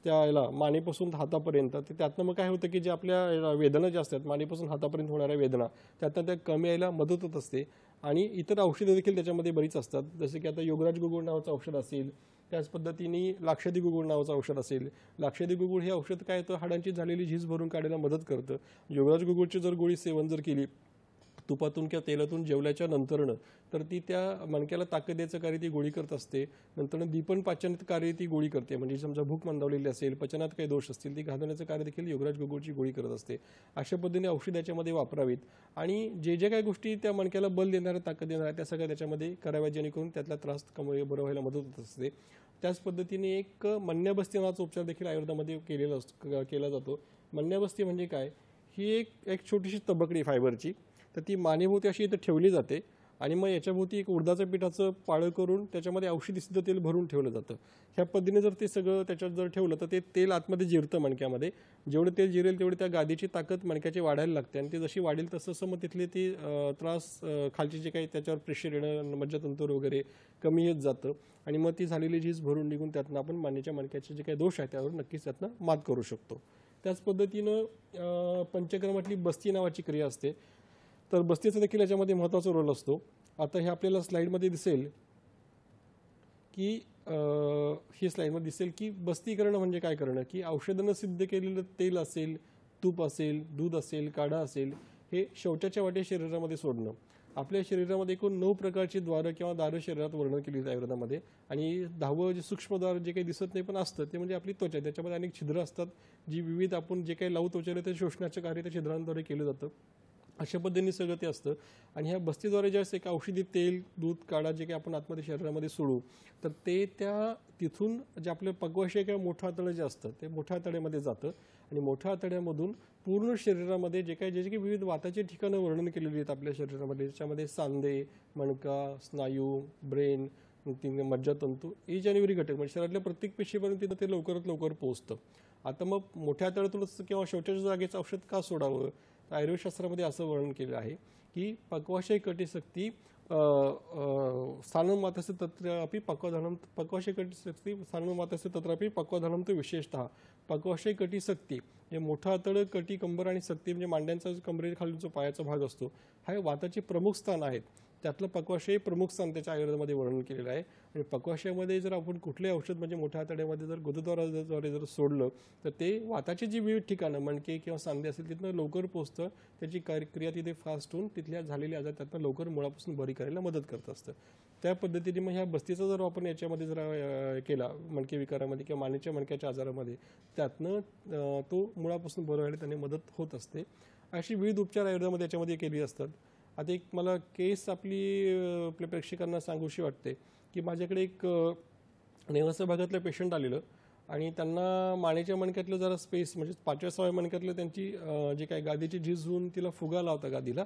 त्याला मानेपासून हातापर्यंत, तर त्यातनं मग काय होतं की जे आपल्या वेदना ज्या असतात मानेपासून हातापर्यंत होणाऱ्या वेदना त्यातनं त्या कमी यायला मदत होत असते. आणि इतर औषधं देखील त्याच्यामध्ये बरीच असतात. जसं की आता योगराज गुगुळ नावाचं औषध असेल, त्याच पद्धतीने लाक्षादी गुगुळ नावाचं औषध असेल. लाक्षादी गुगुळ हे औषध काय तर हाडांची झालेली झीज भरून काढायला मदत करतं. योगराज गुगुळची जर गोळी सेवन जर केली तुपातून किंवा तेलातून जेवल्याच्या नंतरनं, तर ती त्या मणक्याला ताकद द्यायचं कार्य ती गोळी करत असते. नंतरनं दीपन पाचन कार्य ती गोळी करते. म्हणजे समजा भूक मंदावलेली असेल, पचनात काही दोष असतील, ती घालवण्याचं कार्य देखील योगराज गुगुळची गोळी करत असते. अशा पद्धतीने औषध याच्यामध्ये वापरावीत आणि जे काही गोष्टी त्या मणक्याला बल देणाऱ्या, ताकद देणाऱ्या त्या सगळ्या त्याच्यामध्ये कराव्या, जेणेकरून त्यातला त्रास कमी बरं व्हायला मदत होत असते. त्याच पद्धतीने एक मन्याबस्ती नावाचा उपचार देखील आयुर्वेदामध्ये केला जातो. मन्याबस्ती म्हणजे काय, ही एक छोटीशी तबकडी फायबरची, तर ती मानेभोवती अशी इथं ठेवली जाते आणि मग याच्याभोवती एक उडदाच्या पिठाचं पाळं करून त्याच्यामध्ये औषधी सिद्ध तेल भरून ठेवलं जातं. ह्या पद्धतीने जर ते सगळं त्याच्यात जर ठेवलं तर ते तेल आतमध्ये जिरतं मणक्यामध्ये. जेवढं तेल जिरेल तेवढी त्या गादीची ताकद मणक्याची वाढायला लागते आणि ती जशी वाढेल तसं मग तिथले ती त्रास खालची जे काही त्याच्यावर प्रेशर येणं, मज्जातंतूर वगैरे कमी येत जातं आणि मग ती झालेली झीज भरून निघून त्यातनं आपण मणक्याचे जे काही दोष आहेत त्यावर नक्कीच त्यातनं मात करू शकतो. त्याच पद्धतीनं पंचकर्मातली बस्ती नावाची क्रिया असते. तर बस्तीचा देखील याच्यामध्ये महत्त्वाचा रोल असतो. आता हे आपल्याला स्लाईडमध्ये दिसेल की ही स्लाईडमध्ये दिसेल की बस्ती करणं म्हणजे काय करणं, की औषधानं सिद्ध केलेलं तेल असेल, तूप असेल, दूध असेल, काढा असेल, हे शौचाच्या वाटे शरीरामध्ये सोडणं. आपल्या शरीरामध्ये एकूण 9 प्रकारची द्वारं किंवा दारं शरीरात वर्णन केली आहेत आयुर्वेदामध्ये. आणि 10वं जे सूक्ष्मद्वार जे काही दिसत नाही पण असतं ते म्हणजे आपली त्वचा. त्याच्यामध्ये अनेक छिद्र असतात जी विविध आपण जे काही लावू त्वचेला ते शोषण्याचं कार्य त्या छिद्रांद्वारे केलं जातं. अशा पद्धतीने सगळं ते असतं. आणि ह्या बस्तीद्वारे जे असते एक औषधी तेल, दूध, काढा जे काही आपण आतमध्ये शरीरामध्ये सोडू, तर ते त्या तिथून जे आपलं पक्वाशय किंवा मोठं आतडं जे असतं ते मोठ्या आतड्यामध्ये जातं आणि मोठ्या आतड्यामधून पूर्ण शरीरामध्ये जे काही विविध वाताची ठिकाणं वर्णन केलेली आहेत आपल्या शरीरामध्ये, त्याच्यामध्ये सांधे, मणका, स्नायू, ब्रेन, मज्जातंतू, ही जानेवारी घटक म्हणजे शरीरातल्या प्रत्येक पेशीपर्यंत तिथं ते लवकरात लवकर पोहोचतं. आता मग मोठ्या आतड्यातूनच किंवा शेवटच्या जागेचं औषध का सोडावं, तर आयुर्वेदशास्त्रामध्ये असं वर्णन केलं आहे की पक्वाशय कटिशक्ती स्थानं मातस्य तत्रापि पक्वाशय कटिशक्ती स्थानं मातस्य तत्रापि पक्वाधानं तो विशेषतः. पक्वाशय कटिशक्ती म्हणजे मोठं आतडं, कटी, कंबर आणि सक्ती म्हणजे मांड्यांचा कंबरेखाली जो पायाचा भाग असतो, हा वाताचे प्रमुख स्थान आहेत. त्यातलं पक्वाशय हे प्रमुख स्थान त्याच्या आयुर्वेदामध्ये वर्णन केलेलं आहे. आणि पक्वाशयामध्ये जर आपण कुठले औषध म्हणजे मोठ्या आतड्यामध्ये जर गुदद्वाराद्वारे जर सोडलं तर ते वाताची जी विविध ठिकाणं मणके किंवा सांधे असतील तिथनं लवकर पोचतं, त्याची क्रिया तिथे फास्ट होऊन तिथल्या झालेले आजार त्यातनं लवकर मुळापासून बरी करायला मदत करत असतं. त्या पद्धतीने मग ह्या बस्तीचा जर आपण याच्यामध्ये जर केला मणके विकारामध्ये किंवा मानेच्या मणक्याच्या आजारामध्ये, त्यातनं तो मुळापासून बरं व्हायला त्याने मदत होत असते. अशी विविध उपचार आयुर्वेदामध्ये याच्यामध्ये केली असतात. आता एक मला केस आपल्या प्रेक्षकांना सांगूशी वाटते की माझ्याकडे एक नेवासा भागातलं पेशंट आलेलं आणि त्यांना मानेच्या मणक्यातलं जरा स्पेस म्हणजे 5व्या-6व्या मणक्यातलं त्यांची जे काही गादीची झीज होऊन तिला फुगा आला होता गादीला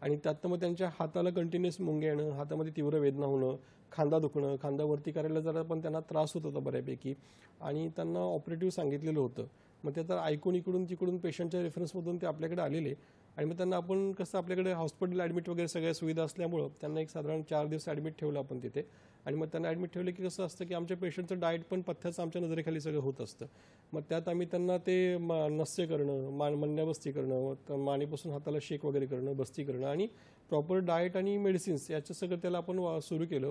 आणि त्यातनं मग त्यांच्या हाताला कंटिन्युअस मुंग्या येणं, हातामध्ये तीव्र वेदना होणं, खांदा दुखणं, खांदा वरती करायला जरा पण त्यांना त्रास होत होता बऱ्यापैकी आणि त्यांना ऑपरेटिव्ह सांगितलेलं होतं. मग ते तर ऐकून इकडून तिकडून पेशंटच्या रेफरन्समधून ते आपल्याकडे आलेले आणि मग त्यांना आपण कसं आपल्याकडे हॉस्पिटल ॲडमिट वगैरे सगळ्या सुविधा असल्यामुळं त्यांना एक साधारण 4 दिवस ॲडमिट ठेवलं आपण तिथे. आणि मग त्यांना ॲडमिट ठेवलं की कसं असतं की आमच्या पेशंटचं डाएट पण पथ्याचं आमच्या नजरेखाली सगळं होत असतं. मग त्यात आम्ही त्यांना ते नस्य करणं, मणण्याबस्ती करणं, मानेपासून हाताला शेक वगैरे करणं, बस्ती करणं आणि प्रॉपर डाएट आणि मेडिसिन्स याचं सगळं त्याला आपण सुरू केलं.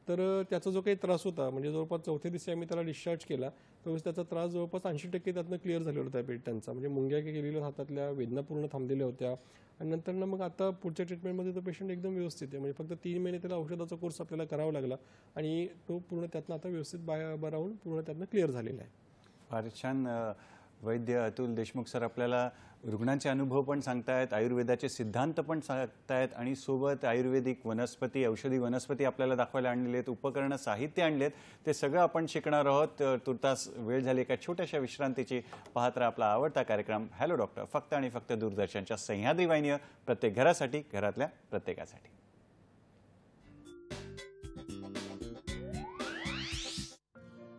तर त्याचा जो काही त्रास होता म्हणजे जवळपास 4थ्या दिवशी आम्ही त्याला डिस्चार्ज केला त्यावेळेस त्याचा त्रास जवळपास 80% त्यातनं क्लिअर झालेला होता पेशंटचा. म्हणजे मुंग्या गेलेल्या हातातल्या, वेदना पूर्ण थांबलेल्या होत्या आणि नंतर मग आता पुढच्या ट्रीटमेंटमध्ये तो पेशंट एकदम व्यवस्थित आहे. म्हणजे फक्त 3 महिने त्याला औषधाचा कोर्स आपल्याला करावा लागला आणि तो पूर्ण त्यातनं आता व्यवस्थित बरा राहून पूर्ण त्यातनं क्लिअर झालेला आहे. फार छान. वैद्य अतुल देशमुख सर आपल्याला रुग्णांचे अनुभव पण सांगतायत, आयुर्वेदाचे सिद्धांत पण सांगतायत आणि सोबत आयुर्वेदिक वनस्पती, औषधी वनस्पती आपल्याला दाखवायला आणलेले आहेत, उपकरणं, साहित्य आणलेत. ते सगळं आपण शिकणार आहोत. तुर्तास वेळ झाली एका छोट्याशा विश्रांतीची. पाहत राहा आपला आवडता कार्यक्रम हॅलो डॉक्टर, फक्त आणि फक्त दूरदर्शनच्या सह्याद्री वाहिनीवर, प्रत्येक घरासाठी, घरातल्या प्रत्येकासाठी.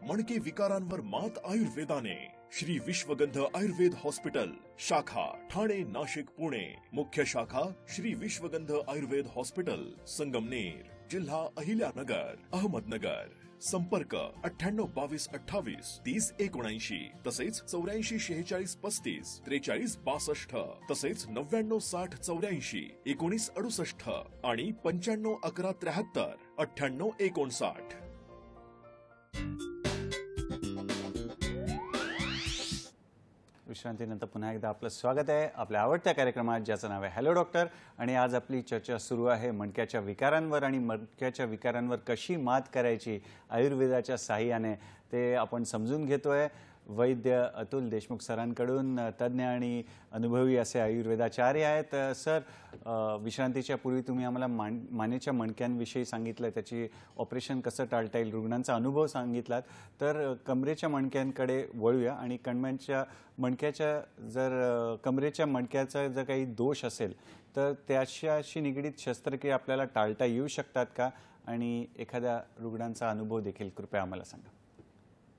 मणके विकारांवर मात आयुर्वेदाने. श्री विश्वगंध आयुर्वेद हॉस्पिटल, शाखा ठाणे, नाशिक, पुणे. मुख्य शाखा श्री विश्वगंध आयुर्वेद हॉस्पिटल, संगमनेर, जिल्हा अहिल्यानगर, अहमदनगर. संपर्क 98 22 28 30 79, तसेच 84 46 35 43 62, तसेच 99 60 84 19 68 आणि 95 11 73 98 59. विश्रांतीनंतर पुन्हा एकदा आपलं स्वागत आहे आपल्या आवडत्या कार्यक्रमात ज्याचं नाव आहे हॅलो डॉक्टर. आणि आज आपली चर्चा सुरू आहे मणक्याच्या विकारांवर आणि मणक्याच्या विकारांवर कशी मात करायची आयुर्वेदाच्या साहाय्याने, ते आपण समजून घेतोय वैद्य अतुल देशमुख सरांकडून. तज्ज्ञ आणि अनुभवी असे आयुर्वेदाचार्य आहेत. सर, विश्रांतीच्या पूर्वी तुम्ही आम्हाला मानेच्या मणक्यांविषयी सांगितलं, त्याची ऑपरेशन कसं टाळता येईल, रुग्णांचा अनुभव सांगितलात. तर कमरेच्या मणक्यांकडे वळूया आणि कमरेच्या मणक्याचा जर काही दोष असेल तर त्याच्याशी निगडीत शस्त्रक्रिया आपल्याला टाळता येऊ शकतात का, आणि एखाद्या रुग्णांचा अनुभव देखील कृपया आम्हाला सांगा.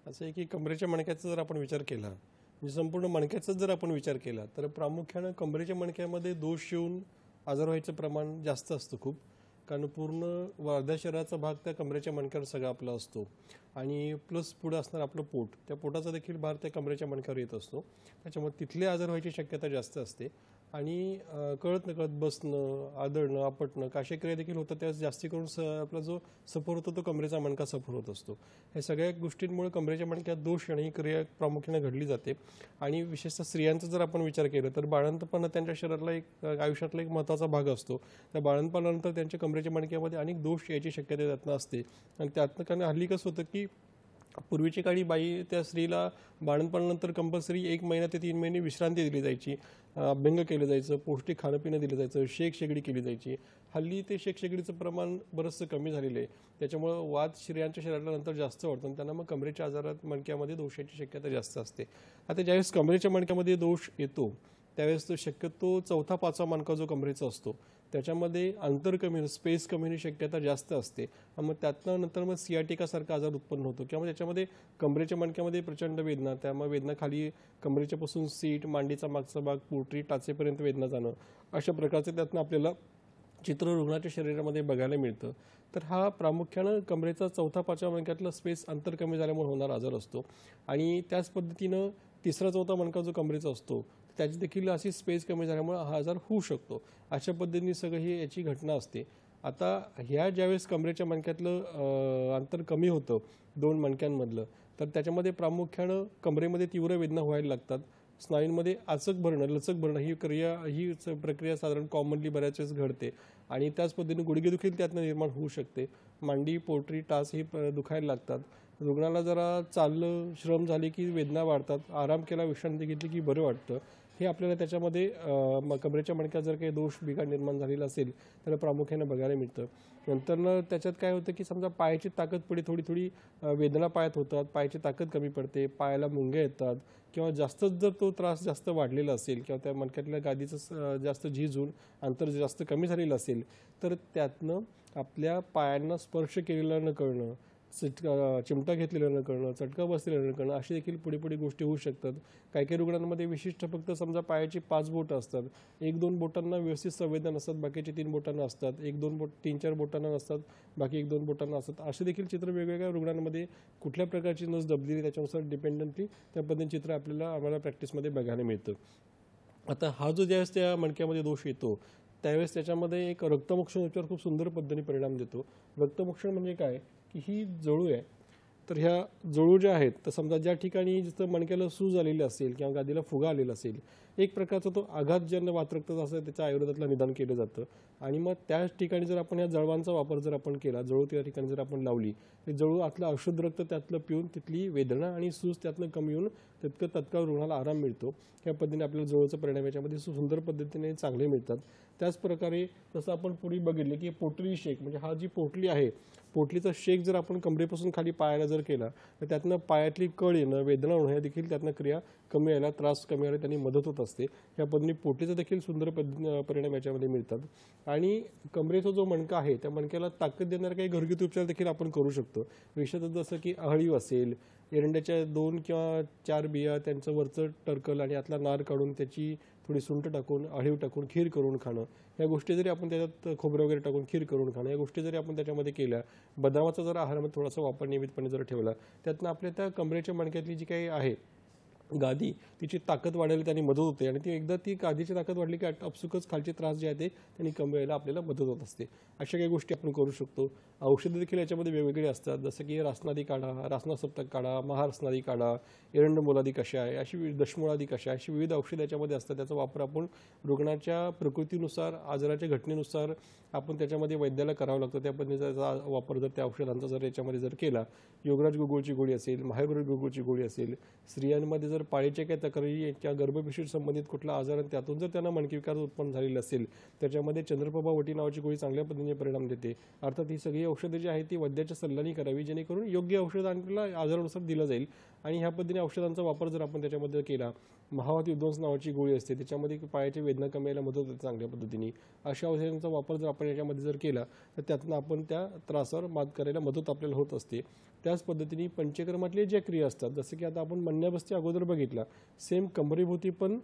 असं आहे की कमरेच्या मणक्याचा जर आपण विचार केला म्हणजे संपूर्ण मणक्याचा जर आपण विचार केला तर प्रामुख्यानं कमरेच्या मणक्यामध्ये दोष येऊन आजार व्हायचं प्रमाण जास्त असतं खूप. कारण पूर्ण अर्ध्या शरीराचा भाग त्या कमरेच्या मणक्यावर सगळा आपला असतो आणि प्लस पुढे असणार आपलं पोट, त्या पोटाचा देखील भार त्या कमरेच्या मणक्यावर येत असतो. त्याच्यामुळे तिथले आजार व्हायची शक्यता जास्त असते आणि कळत नकळत बसणं, आदळणं, आपटणं, काशक्रिया देखील होतं. त्यास जास्ती करून आपला जो सफर होतो तो कमरेचा मणका सफर होत असतो. हे सगळ्या गोष्टींमुळे कमरेच्या मणक्यात दोष येणं ही क्रिया प्रामुख्याने घडली जाते. आणि विशेषतः स्त्रियांचा जर आपण विचार केला तर बाळंतपण त्यांच्या शरीरातला एक आयुष्यातला एक महत्त्वाचा भाग असतो. त्या बाळंतपणानंतर त्यांच्या कमरेच्या मणक्यामध्ये अनेक दोष यायची शक्यता त्यातनं असते. आणि त्यातनं कारण हल्ली कसं होतं की पूर्वीची काळी बाई त्या स्त्रीला बाळंतपणानंतर कंपल्सरी 1 महिना ते 3 महिने विश्रांती दिली जायची, अभ्यंग केलं जायचं, पौष्टिक खाणंपिणं दिलं जायचं, शेकशेगडी केली जायची. हल्ली ते शेकशेगडीचं प्रमाण बरंचसं कमी झालेलं आहे. त्याच्यामुळं वात स्त्रियांच्या शरीराला नंतर जास्त वाढतं आणि त्यांना मग कमरेच्या आजारात मणक्यामध्ये दोषाची शक्यता जास्त असते. आता ज्यावेळेस कमरेच्या मणक्यामध्ये दोष येतो त्यावेळेस तो शक्यतो 4था-5वा मणका जो कमरेचा असतो त्याच्यामध्ये अंतर कमी, स्पेस कमी होण्याची शक्यता जास्त असते. मग त्यातनं नंतर मग सियाटिकासारखा आजार उत्पन्न होतो किंवा त्याच्यामध्ये कमरेच्या मणक्यामध्ये प्रचंड वेदना, त्यामुळे वेदना खाली कमरेच्यापासून सीट, मांडीचा मागचा भाग, पोटरी, टाचेपर्यंत वेदना जाणं, अशा प्रकारचे त्यातनं आपल्याला चित्र रुग्णाच्या शरीरामध्ये बघायला मिळतं. तर हा प्रामुख्यानं कमरेचा 4था-5व्या मणक्यातला स्पेस अंतर कमी झाल्यामुळे होणारा आजार असतो. आणि त्याच पद्धतीनं 3रा-4था मणका जो कमरेचा असतो त्याची देखील अशी स्पेस कमी झाल्यामुळे हा आजार होऊ शकतो. अशा पद्धतीने सगळं ही याची घटना असते. आता ह्या ज्यावेळेस कमरेच्या मणक्यातलं अंतर कमी होतं 2 मणक्यांमधलं, तर त्याच्यामध्ये प्रामुख्यानं कमरेमध्ये तीव्र वेदना व्हायला लागतात. स्नायूंमध्ये आचक भरणं, लचक भरणं ही प्रक्रिया साधारण कॉमनली बऱ्याच वेळेस घडते आणि त्याच पद्धतीने गुडघे देखील त्यातनं निर्माण होऊ शकते. मांडी, पोटरी, टाच ही दुखायला लागतात. रुग्णाला जरा चाललं, श्रम झाले की वेदना वाढतात. आराम केला, विश्रांती घेतली की बरं वाटतं. हे आपल्याला त्याच्यामध्ये कमरेच्या मणक्यात जर काही दोष बिघाड निर्माण झालेला असेल तर प्रामुख्याने बघायला मिळतं. नंतर त्याच्यात काय होतं की समजा पायाची ताकद पडी थोडी वेदना पायात होतात, पायाची ताकद कमी पडते, पायाला मुंग्या येतात किंवा जास्तच जर तो त्रास जास्त वाढलेला असेल किंवा त्या मणक्यातल्या गादीचं जास्त झीज होऊन अंतर जास्त कमी झालेलं असेल तर त्यातनं आपल्या पायांना स्पर्श केलेला न कळणं, चिमटा घेतलेला न करणं, चटका बसलेला न करणं, अशी देखील पुढे गोष्टी होऊ शकतात. काही रुग्णांमध्ये विशिष्ट फक्त समजा पायाची 5 बोटं असतात, 1-2 बोटांना व्यवस्थित संवेदना नसतात, बाकीचे 3 बोटांना असतात, 1-2 बोट 3-4 बोटांना नसतात, बाकी 1-2 बोटांना असतात. असे देखील चित्र वेगवेगळ्या रुग्णांमध्ये कुठल्या प्रकारची नस दबलेली त्याच्यानुसार डिपेंडंटली त्या पद्धतीने चित्र आम्हाला प्रॅक्टिसमध्ये बघायला मिळतं. आता हा जो ज्यावेळेस त्या मणक्यामध्ये दोष येतो त्यावेळेस त्याच्यामध्ये एक रक्तमोक्षण उपचार खूप सुंदर पद्धतीने परिणाम देतो. रक्तमोक्षण म्हणजे काय की ही जळू आहे, तर ह्या जळू ज्या आहेत तर समजा ज्या ठिकाणी जिथं मणक्याला सूज आलेली असेल किंवा गादीला फुगा आलेला असेल, एक प्रकारचा तो आघातजन्य वातरक्तच असं त्याचं आयुर्वेदातलं निदान केलं जातं. आणि मग त्याच ठिकाणी जर आपण या जळवांचा वापर जर आपण केला, जळू त्या ठिकाणी जर आपण लावली, तर जळू आतलं अशुद्ध रक्त त्यातलं पिऊन तिथली वेदना आणि सूज त्यातनं कमी होऊन तत्काळ रुग्णाला आराम मिळतो. या पद्धतीने आपल्याला जवळचा परिणाम याच्यामध्ये सुंदर पद्धतीने चांगले मिळतात. त्याच प्रकारे जसं आपण पूर्वी बघितले की पोटली शेक म्हणजे हा जी पोटली आहे, पोटलीचा शेक जर आपण कमरेपासून खाली पायाला जर केला तर त्यातनं पायातली कळ येणं, वेदना होणं या देखील त्यातनं क्रिया कमी यायला, त्रास कमी यायला त्यांनी मदत होत असते. या पद्धतीने पोटलीचा देखील सुंदर परिणाम याच्यामध्ये मिळतात. आणि कमरेचा जो मणका आहे त्या मणक्याला ताकद देणारे काही घरगुती उपचार देखील आपण करू शकतो. विशेषतः जसं की अळीव असेल, एरंड्याच्या 2 किंवा 4 बिया त्यांचं वरचं टर्कल आणि आतला नार काढून त्याची थोडी सुंठ टाकून, अळीव टाकून खीर करून खाणं, या गोष्टी जरी आपण त्याच्यात खोबरं वगैरे टाकून खीर करून खाणं, या गोष्टी जरी आपण त्याच्यामध्ये केल्या, बदामाचा जर आहारामध्ये थोडासा वापर नियमितपणे जर ठेवला, त्यातनं आपल्या त्या कमरेच्या मणक्यातली जी काही आहे गादी तिची ताकद वाढायला त्यांनी मदत होते. आणि ती एकदा ती गादीची ताकद वाढली की आपसुकच खालचे त्रास जे आहे ते त्यांनी कमी व्हायला आपल्याला मदत होत असते. अशा काही गोष्टी आपण करू शकतो. औषधं देखील याच्यामध्ये वेगवेगळी असतात, जसं की रासनादी काढा, रासना सप्तक काढा, महारसनादी काढा, एरंड मोलादी कषाय, अशी दशमुळादी कषाय, अशी विविध औषधं याच्यामध्ये असतात. त्याचा वापर आपण रुग्णाच्या प्रकृतीनुसार, आजाराच्या घटनेनुसार आपण त्याच्यामध्ये वैद्याला करावं लागतं. त्या पद्धतीचा वापर जर त्या औषधांचा जर याच्यामध्ये जर केला, योगराज गुगुळची गोळी असेल, महायोगराज गुगुळची गोळी असेल, स्त्रियांमध्ये जर पाळीच्या काही तक्रारी किंवा गर्भपिशवीशी संबंधित कुठला आजार आणि त्यातून जर त्यांना मणकेविकार उत्पन्न झालेला असेल, त्याच्यामध्ये चंद्रप्रभा वटी नावाची गोळी चांगल्या पद्धतीने परिणाम देते. अर्थात ही सगळी औषधं जी आहेत ती वैद्याच्या सल्ल्याने करावी, जेणेकरून योग्य औषध आपल्याला आजारानुसार दिलं जाईल. आणि ह्या पद्धतीने औषधांचा वापर जर आपण त्याच्यामध्ये केला, महावाती विध्वंस नावाची गोळी असते, त्याच्यामध्ये पायाची वेदना कमी यायला मदत होते चांगल्या पद्धतीने. अशा औषधांचा वापर जर आपण याच्यामध्ये जर केला तर त्यातनं आपण त्या त्रासावर मात करायला मदत आपल्याला होत असते. त्याच पद्धतीने पंचकर्मातले ज्या क्रिया असतात, जसं की आता आपण मन्याबस्ती अगोदर बघितला, सेम कमरेभोवती पण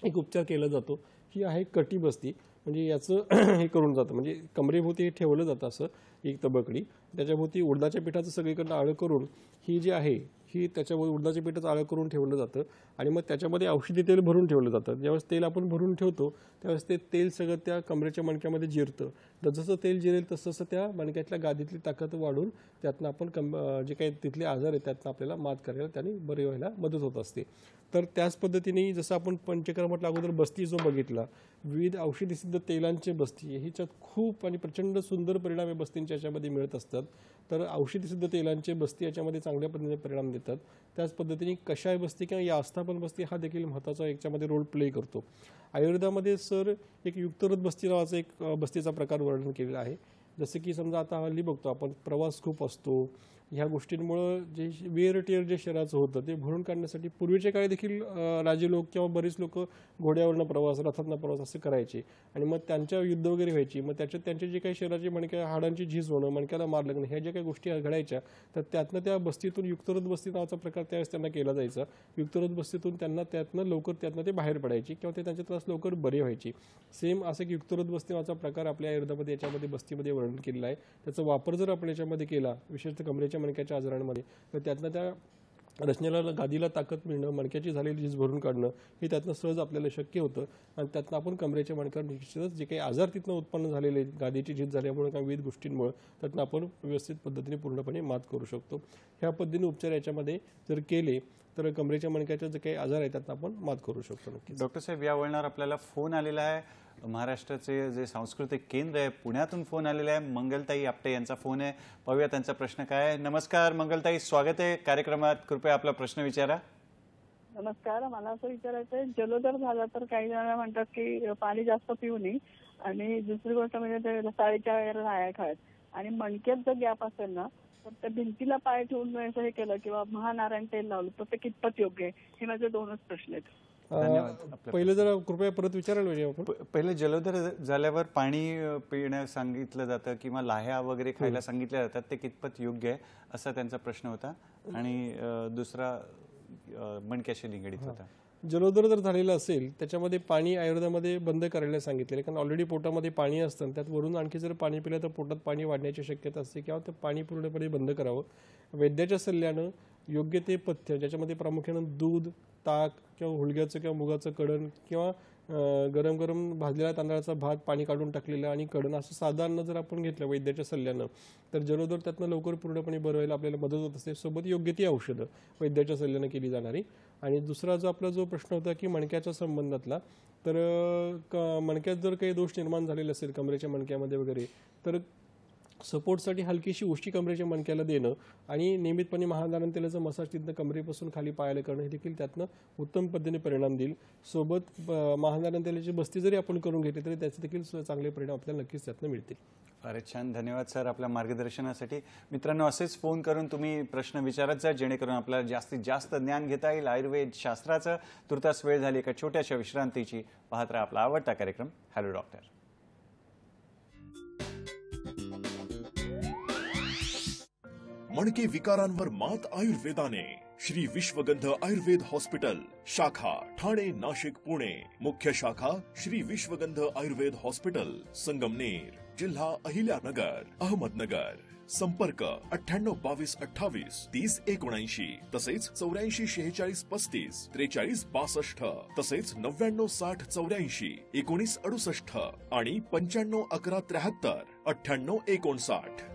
एक उपचार केला जातो. ही आहे कटिबस्ती. म्हणजे याचं हे करून जातं, म्हणजे कमरेभोवती हे ठेवलं जातं असं एक तबकडी, त्याच्याभोवती उडदाच्या पिठाचं सगळीकडनं आळं करून ही जी आहे ही त्याच्यावर उडदाच्या पिठाचं आळं करून ठेवलं जातं. आणि मग त्याच्यामध्ये औषधी तेल भरून ठेवलं जातं. ज्यावेळेस तेल आपण भरून ठेवतो त्यावेळेस ते तेल सगळं त्या कमरेच्या मणक्यामध्ये जिरतं. जसं तेल जिरेल तसं त्या मणक्यातल्या गादीतली ताकद वाढून त्यातनं आपण जे काही तिथले आजार आहेत त्यातनं आपल्याला मात करायला त्याने बरे व्हायला मदत होत असते. तर त्याच पद्धतीने जसं आपण पंचकर्मातला अगोदर बस्ती जो बघितला, विविध औषधी सिद्ध तेलांचे बस्ती, ह्याच्यात खूप आणि प्रचंड सुंदर परिणाम या बस्तींच्या याच्यामध्ये मिळत असतात. तर औषधी सिद्ध तेलांचे बस्ती याच्यामध्ये चांगल्या पद्धतीने परिणाम देतात. त्याच पद्धतीने कषाय बस्ती किंवा या आस्थापन बस्ती हा देखील महत्त्वाचा याच्यामध्ये रोल प्ले करतो. आयुर्वेदामध्ये सर एक युक्तरथ बस्ती नावाचा एक बस्तीचा प्रकार वर्णन केलेला आहे. जसं की समजा आता हल्ली बघतो आपण प्रवास खूप असतो, ह्या गोष्टींमुळं जे वेअर टेअर जे शरीराचं होतं ते भरून काढण्यासाठी पूर्वीच्या काळी देखील राजे लोक किंवा बरीच लोक घोड्यावरनं प्रवास, रथातनं प्रवास असं करायचे. आणि मग त्यांच्या युद्ध वगैरे व्हायची, मग त्याच्यात त्यांचे जे काही शरीराचे मणक्या हाडांची झीज होणं, मणक्याला मार लागणं, ह्या ज्या काही गोष्टी घडायच्या, तर त्यातनं त्या बस्तीतून युक्तरथ बस्ती नावाचा प्रकार त्यावेळेस त्यांना केला जायचा. युक्तरथ बस्तीतून त्यांना त्यातनं ते बाहेर पडायचे किंवा ते त्यांचे त्रास लवकर बरे व्हायचे. सेम असं की युक्तरथ बस्ती नावाचा प्रकार आपल्या आयुर्वेदामध्ये याच्यामध्ये बस्तीमध्ये वर्णन केलेला आहे. त्याचा वापर जर आपण याच्यामध्ये केला, विशेषतः कमरेच्या मणक्याच्या आजारांमध्ये, तर त्यातनं त्या रचनेला गादीला ताकद मिळणं, मणक्याची झालेली झीज भरून काढणं हे त्यातनं सहज आपल्याला शक्य होतं आणि त्यातनं आपण कमरेच्या मणक्यावर निश्चितच जे काही आजार तिथनं उत्पन्न झालेले गादीची झीज झाल्यामुळे किंवा विविध गोष्टींमुळे त्यातनं आपण व्यवस्थित पद्धतीने पूर्णपणे मात करू शकतो. ह्या पद्धतीने उपचार याच्यामध्ये जर केले तर कमरेच्या मणक्याचे जे काही आजार आहेत त्यातनं आपण मात करू शकतो. नक्कीच डॉक्टर साहेब, या वळणावर आपल्याला फोन आलेला आहे. महाराष्ट्राचे जे सांस्कृतिक केंद्र आहे पुण्यातून फोन आलेला आहे. मंगलताई आपटे यांचा फोन आहे. पाहूया त्यांचा प्रश्न काय आहे. नमस्कार मंगलताई, स्वागत आहे कार्यक्रमात. कृपया आपला प्रश्न विचारा. नमस्कार. मला असं विचारायचं आहे, जलोदर झाला तर काही जण म्हणतात की पाणी जास्त पिऊ नये आणि दुसरी गोष्ट म्हणजे ते रसाळीच्या वगैरे राया खायत आणि मणक्यात जर गॅप असेल ना तर त्या भिंतीला पाय ठेवून असं हे केलं किंवा महानारायण तेल लावलं तर ते कितपत योग्य आहे? हे माझे 2च प्रश्न आहेत. धन्यवाद. पहिले जरा कृपया परत विचारायला पाहिजे आपण. पहिले जलोदर झाल्यावर पाणी पिणं सांगितलं जातं किंवा लाह्या वगैरे खायला सांगितल्या जातात, ते कितपत योग्य आहे असा त्यांचा प्रश्न होता. आणि दुसरा मणक्याशी निगडीत होता. जलोदर जर झालेलं असेल त्याच्यामध्ये पाणी आयुर्वेदामध्ये बंद करायला सांगितलेलं, कारण ऑलरेडी पोटामध्ये पाणी असतं, त्यात वरून आणखी जर पाणी पिलं तर पोटात पाणी वाढण्याची शक्यता असते किंवा ते पाणी पूर्णपणे बंद करावं. वैद्याच्या सल्ल्यानं योग्य ते पथ्य ज्याच्यामध्ये प्रामुख्यानं दूध, ताक किंवा हुलग्याचं किंवा मुगाचं कडण किंवा गरम गरम भाजलेल्या तांदळाचा भात पाणी काढून टाकलेलं आणि कडण असं साधं अन्न जर आपण घेतलं वैद्याच्या सल्ल्यानं तर जलोदर त्यातनं लवकर पूर्णपणे बरं व्हायला आपल्याला मदत होत असते. सोबत योग्य ती औषधं वैद्याच्या सल्ल्यानं केली जाणारी. आणि दुसरा जो आपला जो प्रश्न होता की मणक्याच्या संबंधातला, तर मणक्यात जर काही दोष निर्माण झालेले असेल कमरेच्या मणक्यामध्ये वगैरे तर सपोर्टसाठी हलकीशी उष्टी कमरेच्या मणक्याला देणं आणि नियमितपणे महानारायण तेलाचं मसाज तिथनं कमरेपासून खाली पायाला करणं हे देखील त्यातनं उत्तम पद्धतीने परिणाम देईल. सोबत महानारायण तेलाची बस्ती जरी आपण करून घेतली तरी त्याचे देखील चांगले परिणाम आपल्याला नक्कीच त्यातनं मिळतील. फारच छान, धन्यवाद सर आपल्या मार्गदर्शनासाठी. मित्रांनो, असेच फोन करून तुम्ही प्रश्न विचारत जा जेणेकरून आपल्याला जास्तीत जास्त ज्ञान घेता येईल आयुर्वेद शास्त्राचं. तुर्तास वेळ झाली एका छोट्याशा विश्रांतीची. पाहत राहा आपला आवडता कार्यक्रम हॅलो डॉक्टर. मणके विकारांवर मात आयुर्वेदाने. श्री विश्वगंध आयुर्वेद हॉस्पिटल, शाखा ठाणे, नाशिक, पुणे. मुख्य शाखा श्री विश्वगंध आयुर्वेद हॉस्पिटल, संगमनेर, जिल्हा अहिल्यानगर, अहमदनगर. संपर्क 98 22 28 30 79, तसेच 84 46 35 43 62, तसेच 99 60 84 19 68 आणि 95 11 73 98 59.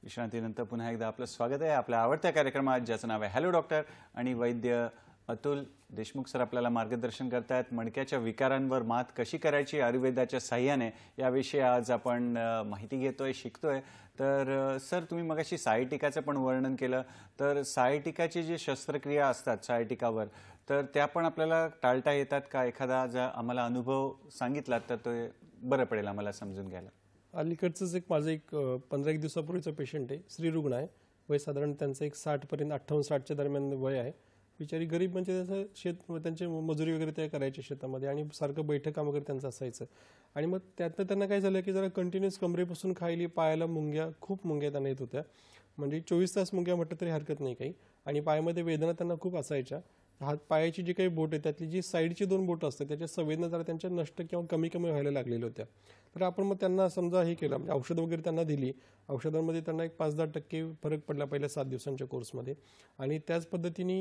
विश्रांतीनंतर पुन्हा एकदा आपलं स्वागत आहे आपल्या आवडत्या कार्यक्रमात ज्याचं नाव आहे हॅलो डॉक्टर. आणि वैद्य अतुल देशमुख सर आपल्याला मार्गदर्शन करतायत. मणक्याच्या विकारांवर मात कशी करायची आयुर्वेदाच्या साह्याने याविषयी आज आपण माहिती घेतोय, शिकतोय. तर सर, तुम्ही मगाशी सायटिकाचं पण वर्णन केलं. तर सायटिकाची जी शस्त्रक्रिया असतात सायटिकावर, तर त्या पण आपल्याला टाळता येतात का? एखादा जर आम्हाला अनुभव सांगितलात तर ते बरं पडेल आम्हाला समजून घ्यायला. अलीकडचंच माझं एक 15-1 दिवसापूर्वीचं पेशंट आहे, स्त्रीरुग्ण आहे. वय साधारण त्यांचं एक 60पर्यंत 58-60च्या दरम्यान वय आहे. बिचारी गरीब, म्हणजे त्याचं त्यांचे मजुरी वगैरे ते करायचे शेतामध्ये आणि सारखं बैठक काम वगैरे त्यांचं असायचं. आणि मग त्यातनं त्यांना काय झालं की जरा कंटिन्युअस कमरेपासून खाली पायाला मुंग्या, खूप मुंग्या त्यांना येत होत्या. म्हणजे 24 तास मुंग्या म्हटलं तरी हरकत नाही काही. आणि पायामध्ये वेदना त्यांना खूप असायच्या. हात पायाची जी काही बोट आहे त्यातली जी साईडची 2 बोटं असतात त्याच्या संवेदना जरा त्यांच्या नष्ट किंवा कमी व्हायला लागलेल्या होत्या. तर आपण मग त्यांना समजा हे केलं, म्हणजे औषधं वगैरे त्यांना दिली. औषधांमध्ये त्यांना एक 5-10% फरक पडला पहिल्या 7 दिवसांच्या कोर्समध्ये. आणि त्याच पद्धतीने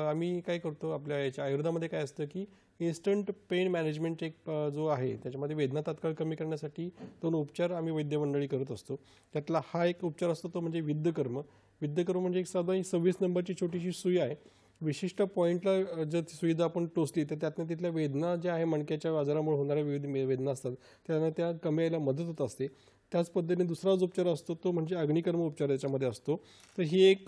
आम्ही काय करतो, आपल्या याच्या आयुर्वेदामध्ये काय असतं की इन्स्टंट पेन मॅनेजमेंट एक जो आहे त्याच्यामध्ये वेदना तात्काळ कमी करण्यासाठी 2 उपचार आम्ही वैद्यमंडळी करत असतो. त्यातला हा एक उपचार असतो तो म्हणजे विद्यकर्म. विद्यकर्म म्हणजे एक साधा 26 नंबरची छोटीशी सुई आहे. विशिष्ट पॉईंटला जर ती सुविधा आपण टोचली तर त्यातनं तिथल्या वेदना ज्या आहे मणक्याच्या आजारामुळे होणाऱ्या विविध वेदना असतात त्यांना त्या कमी यायला मदत होत असते. त्याच पद्धतीने दुसरा जो उपचार असतो तो म्हणजे अग्निकर्म उपचार याच्यामध्ये असतो. तर ही एक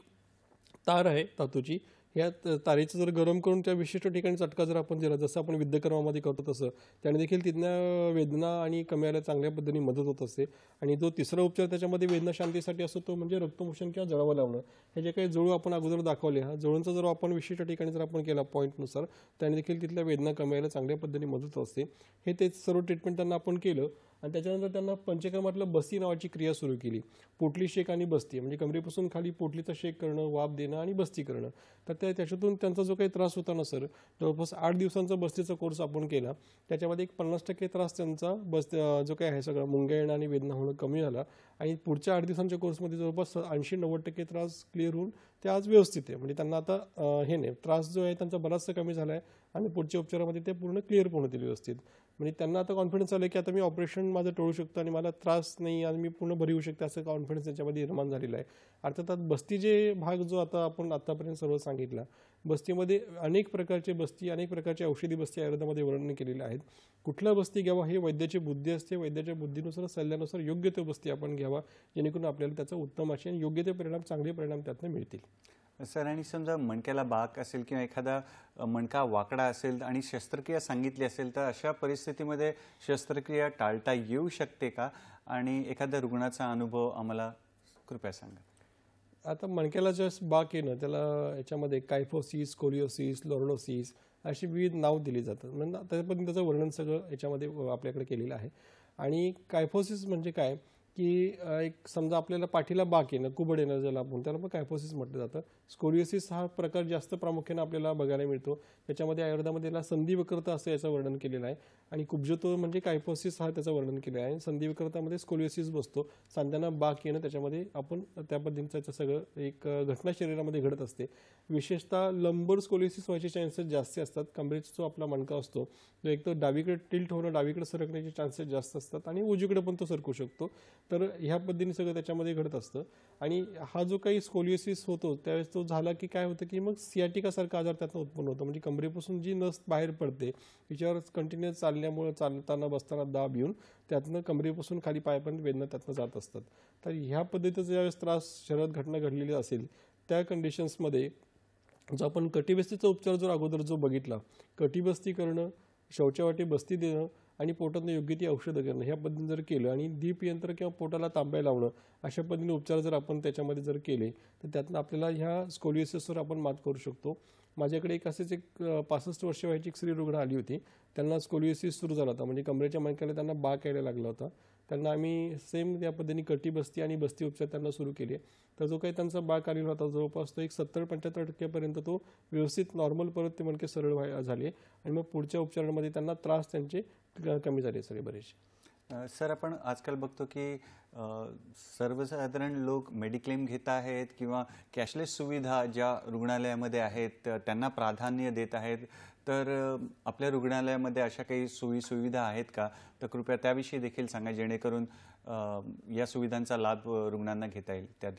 तार आहे धातूची. या तारेचं जर गरम करून त्या विशिष्ट ठिकाणी चटका जर आपण दिला, जसं आपण विद्यकर्मामध्ये करतो तसं, त्याने देखील तिथल्या वेदना आणि कमी यायला चांगल्या पद्धतीने मदत होत असते. आणि जो तिसरा उपचार त्याच्यामध्ये वेदना शांतीसाठी असतो तो म्हणजे रक्तमोषण किंवा जळावं लावणं. हे जे काही जळू आपण अगोदर दाखवले, हा जळूंचा जर आपण विशिष्ट ठिकाणी जर आपण केला पॉईंटनुसार, त्याने देखील तिथल्या वेदना कमी यायला चांगल्या पद्धतीने मदत होत असते. हे ते सर्व ट्रीटमेंट त्यांना आपण केलं आणि त्याच्यानंतर त्यांना पंचकर्मातलं बस्ती नावाची क्रिया सुरू केली. पोटली शेक आणि बस्ती म्हणजे कमरेपासून खाली पोटलीचा शेक करणं, वाफ देणं आणि बस्ती करणं. तर त्याच्यातून त्यांचा जो काही त्रास होता ना सर, जवळपास 8 दिवसांचा बस्तीचा कोर्स आपण केला. त्याच्यामध्ये एक 50% त्रास त्यांचा जो काही आहे सगळं मुंग्या येणं आणि वेदना होणं कमी झाला आणि पुढच्या 8 दिवसांच्या कोर्समध्ये जवळपास 80-90% त्रास क्लिअर होऊन ते आज व्यवस्थित आहे. म्हणजे त्यांना आता हे नाही, त्रास जो आहे त्यांचा बराचसा कमी झाला आहे आणि पुढच्या उपचारामध्ये ते पूर्ण क्लिअर पण होतील व्यवस्थित. म्हणजे त्यांना आता कॉन्फिडन्स आलं की आता मी ऑपरेशन माझं टळू शकतो आणि मला त्रास नाही आणि मी पूर्ण बरी होऊ शकते, असं कॉन्फिडन्स त्याच्यामध्ये निर्माण झालेला आहे. अर्थात बस्ती जे भाग जो आता आपण आतापर्यंत सर्व सांगितला, बस्तीमध्ये अनेक प्रकारचे बस्ती, अनेक प्रकारचे औषधी बस्ती आयुर्वेदामध्ये वर्णन केलेले आहेत. कुठला बस्ती घ्यावा हे वैद्याची बुद्धी असते. वैद्याच्या बुद्धीनुसार सल्ल्यानुसार योग्य तो बस्ती आपण घ्यावा, जेणेकरून आपल्याला त्याचा उत्तम असे आणि योग्य ते परिणाम, चांगले परिणाम त्यातून मिळतील. सर, आणि समजा मणक्याला बाक असेल किंवा एखादा मणका वाकडा असेल आणि शस्त्रक्रिया सांगितली असेल, तर अशा परिस्थितीमध्ये शस्त्रक्रिया टाळता येऊ शकते का? आणि एखाद्या रुग्णाचा अनुभव आम्हाला कृपया सांगा. आता मणक्याला जे बाक येणं, त्याला याच्यामध्ये कायफोसिस, स्कोलिओसिस, लॉर्डोसिस अशी विविध नाव दिली जातात. म्हणजे त्याच्यापर्यंत त्याचं वर्णन सगळं याच्यामध्ये आपल्याकडे केलेलं आहे. आणि कायफोसिस म्हणजे काय की एक समजा आपल्याला पाठीला बाक येणं, कुबड येणं ज्याला आपण, त्याला पण कायफोसिस म्हटलं जातं. स्कोलिओसिस हा प्रकार जास्त प्रामुख्याने आपल्याला बघायला मिळतो. त्याच्यामध्ये आयुर्वेदामध्ये याला संधी वक्रता असं याचं वर्णन केलेलं आहे. आणि कुब्जतो म्हणजे कायफोसिस हा त्याचं वर्णन केलं आहे. संधी वक्रतामध्ये स्कोलिओसिस बसतो. सांध्यांना बाक येणं, त्याच्यामध्ये आपण त्या पद्धतीचं सगळं एक घटना शरीरामध्ये घडत असते. विशेषतः लंबर स्कोलिओसिस व्हायचे चान्सेस जास्त असतात. कमरेचा जो आपला मणका असतो तो एक तर डावीकडे टिल्ट होणं, डावीकडे सरकण्याचे चान्सेस जास्त असतात आणि उजवीकडे पण तो सरकू शकतो. तर ह्या पद्धतीने सगळं त्याच्यामध्ये घडत असतं. आणि हा जो काही स्कोलिओसिस होतो त्यावेळेस तो झाला की काय होतं की मग सियाटिकासारखा आजार त्यातनं उत्पन्न होतो. म्हणजे कमरेपासून जी नस बाहेर पडते तिच्यावर कंटिन्युअस चालल्यामुळे, चालताना बसताना दाब येऊन त्यातनं कमरेपासून खाली पायापर्यंत वेदना त्यातनं जात असतात. तर ह्या पद्धतीचा ज्यावेळेस त्रास शरीरात घटना घडलेली असेल त्या कंडिशन्समध्ये जो आपण कटिबस्तीचा उपचार जर अगोदर जो बघितला, कटिबस्ती करणं, शौचावाटी बस्ती देणं आणि पोटातनं योग्य ती औषधं घेणं, ह्या पद्धतीने जर केलं आणि दीप यंत्र किंवा पोटाला तांब्या लावणं, अशा पद्धतीने उपचार जर आपण त्याच्यामध्ये जर केले तर त्यातनं आपल्याला ह्या स्कोलिओसिसवर आपण मात करू शकतो. माझ्याकडे एक असेच एक 65 वर्ष वयाची एक स्त्री रुग्ण आली होती. त्यांना स्कोलिओसिस सुरू झाला होता. म्हणजे कमरेच्या मणक्याला त्यांना बाक यायला लागला होता. त्यांना आम्ही सेम त्या पद्धतीने कटिबस्ती आणि बस्ती उपचार त्यांना सुरू केले. तर जो काही त्यांचा बाक आलेला होता जवळपास तो एक 70-75% तो व्यवस्थित नॉर्मल परत ते मणके सरळ झाले आणि मग पुढच्या उपचारांमध्ये त्यांना त्रास त्यांचे कमी झाले सगळे बरेचसे. सर, आपण आजकाल बघतो की सर्वसाधारण लोक मेडिक्लेम घेत आहेत किंवा कॅशलेस सुविधा ज्या रुग्णालयामध्ये आहेत त्यांना प्राधान्य देत आहेत. तर आपल्या रुग्णालयामध्ये अशा काही सुविधा आहेत का? तर कृपया त्याविषयी देखील सांगा, जेणेकरून या सुविधांचा लाभ रुग्णांना घेता येईल. त्या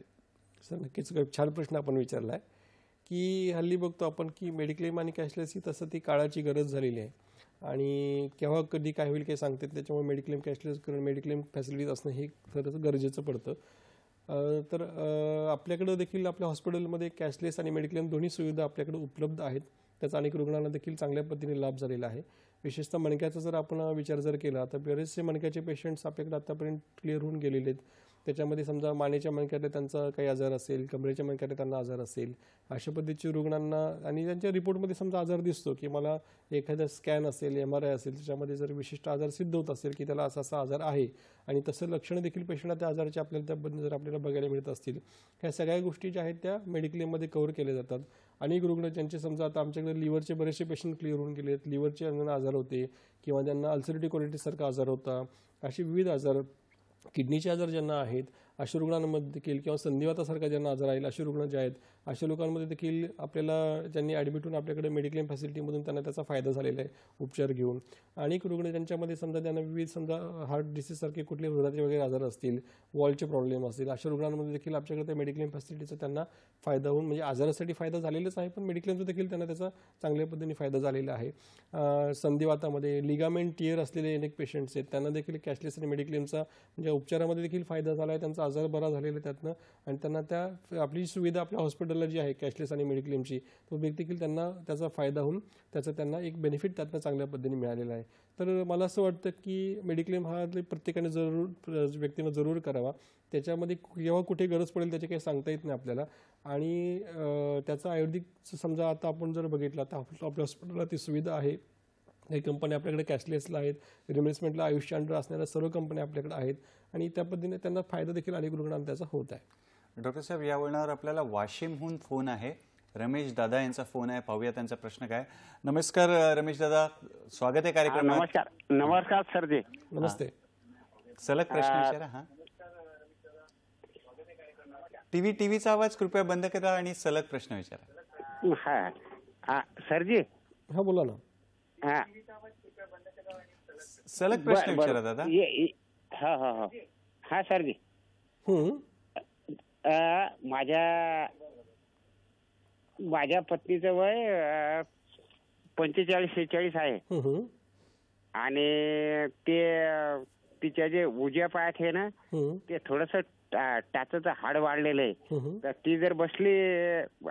सर, नक्कीच छान प्रश्न आपण विचारला आहे की हल्ली बघतो आपण की मेडिक्लेम आणि कॅशलेस ही तसं ती काळाची गरज झालेली आहे. आणि केव्हा कधी काय होईल काही सांगते, त्याच्यामुळे मेडिक्लेम कॅशलेस करून मेडिक्लेम फॅसिलिटीज असणं हे खरंच गरजेचं पडतं. तर आपल्याकडं देखील आपल्या हॉस्पिटलमध्ये कॅशलेस आणि मेडिक्लेम दोन्ही सुविधा आपल्याकडे उपलब्ध आहेत. त्याचा अनेक रुग्णांना देखील चांगल्या पद्धतीने लाभ झालेला आहे. विशेषतः मणक्याचा जर आपण विचार जर केला तर बरेचसे मणक्याचे पेशंट्स आपल्याकडे आतापर्यंत क्लिअर होऊन गेलेले आहेत. त्याच्यामध्ये समजा मानेच्या मणक्यातले त्यांचा काही आजार असेल, कमरेच्या मणक्यातले त्यांना आजार असेल, अशा पद्धतीच्या रुग्णांना आणि त्यांच्या रिपोर्टमध्ये समजा आजार दिसतो की मला एखादा स्कॅन असेल, MRI असेल, त्याच्यामध्ये जर विशिष्ट आजार सिद्ध होत असेल की त्याला असा असा आजार आहे आणि तसं लक्षणं देखील पेशंटला त्या आजाराचे आपल्याला त्याबद्दल जर आपल्याला बघायला मिळत असतील, ह्या सगळ्या गोष्टी ज्या आहेत त्या मेडिक्लेममध्ये कव्हर केल्या जातात. अनेक रुग्ण ज्यांचे समजा आता आमच्याकडे लिव्हरचे बरेचसे पेशंट क्लिअर होऊन गेले आहेत, लिव्हरचे आजार होते किंवा ज्यांना अल्सरेटिव्ह कोलायटिससारखा आजार होता, असे विविध आजार, किडनीचे आजार ज्यांना आहेत अशा रुग्णांमध्ये देखील किंवा संधिवातासारखा ज्यांना आजार आहे असे रुग्ण जे आहेत अशा लोकांमध्ये देखील आपल्याला ज्यांनी ॲडमिट होऊन आपल्याकडे मेडिक्लेम फॅसिलिटीमधून त्यांना त्याचा फायदा झालेला आहे उपचार घेऊन. अनेक रुग्ण ज्यांच्यामध्ये समजा त्यांना विविध समजा हार्ट डिसीजसारखे कुठले हृदयाचे वगैरे आजार असतील, वॉलचे प्रॉब्लेम असतील, अशा रुग्णांमध्ये देखील आपल्याकडे त्या मेडिक्लेम फॅसिलिटीचा त्यांना फायदा होऊन म्हणजे आजारासाठी फायदा झालेलाच आहे, पण मेडिक्लेमचा देखील त्यांना त्याचा चांगल्या पद्धतीने फायदा झालेला आहे. संधिवातामध्ये लिगामेंट टियर असलेले अनेक पेशंट्स आहेत त्यांना देखील कॅशलेस आणि मेडिक्लेमचा म्हणजे उपचारामध्ये देखील फायदा झाला आहे. त्यांचा आजार बरा झालेला आहे त्यातनं आणि त्यांना त्या आपली सुविधा आपल्या हॉस्पिटलला जी आहे कॅशलेस आणि मेडिक्लेमची तो देखील त्यांना त्याचा फायदा होऊन त्याचा त्यांना एक बेनिफिट त्यातनं चांगल्या पद्धतीने मिळालेला आहे. तर मला असं वाटतं की मेडिक्लेम हा प्रत्येकाने व्यक्तीनं जरूर करावा. त्याच्यामध्ये केव्हा कुठे गरज पडेल त्याची काही सांगता येत नाही आपल्याला. आणि त्याचा आयुर्वेदिक समजा आता आपण जर बघितलं तर आपल्या हॉस्पिटलला ती सुविधा आहे काही कंपन्या आपल्याकडे कॅशलेसला आहेत, रिप्लेसमेंटला आयुष्य अंडर असणाऱ्या सर्व कंपन्या आपल्याकडे आहेत आणि त्या पद्धतीने त्यांना फायदा देखील अनेक रुग्णांना त्याचा होत आहे. डॉक्टर साहेब, या वळणावर आपल्याला वाशिमहून फोन आहे. रमेश दादा यांचा फोन आहे, पाहूया त्यांचा प्रश्न काय. नमस्कार रमेश दादा, स्वागत आहे कार्यक्रमात. नमस्कार. नमस्कार सर जी. नमस्ते. सलग प्रश्न विचारा. हा, टीव्हीचा आवाज कृपया बंद करा आणि सलग प्रश्न विचारा. हा सर जी. हा बोला ना. हा सलग प्रश्न विचारा दादा. हा हा हा हा सर जी. माझ्या पत्नीचं वय 45-46 आहे आणि ते तिच्या जे उजव्या पायात आहे ना ते थोडस टाचचं हाड वाढलेलं आहे. तर ती जर बसली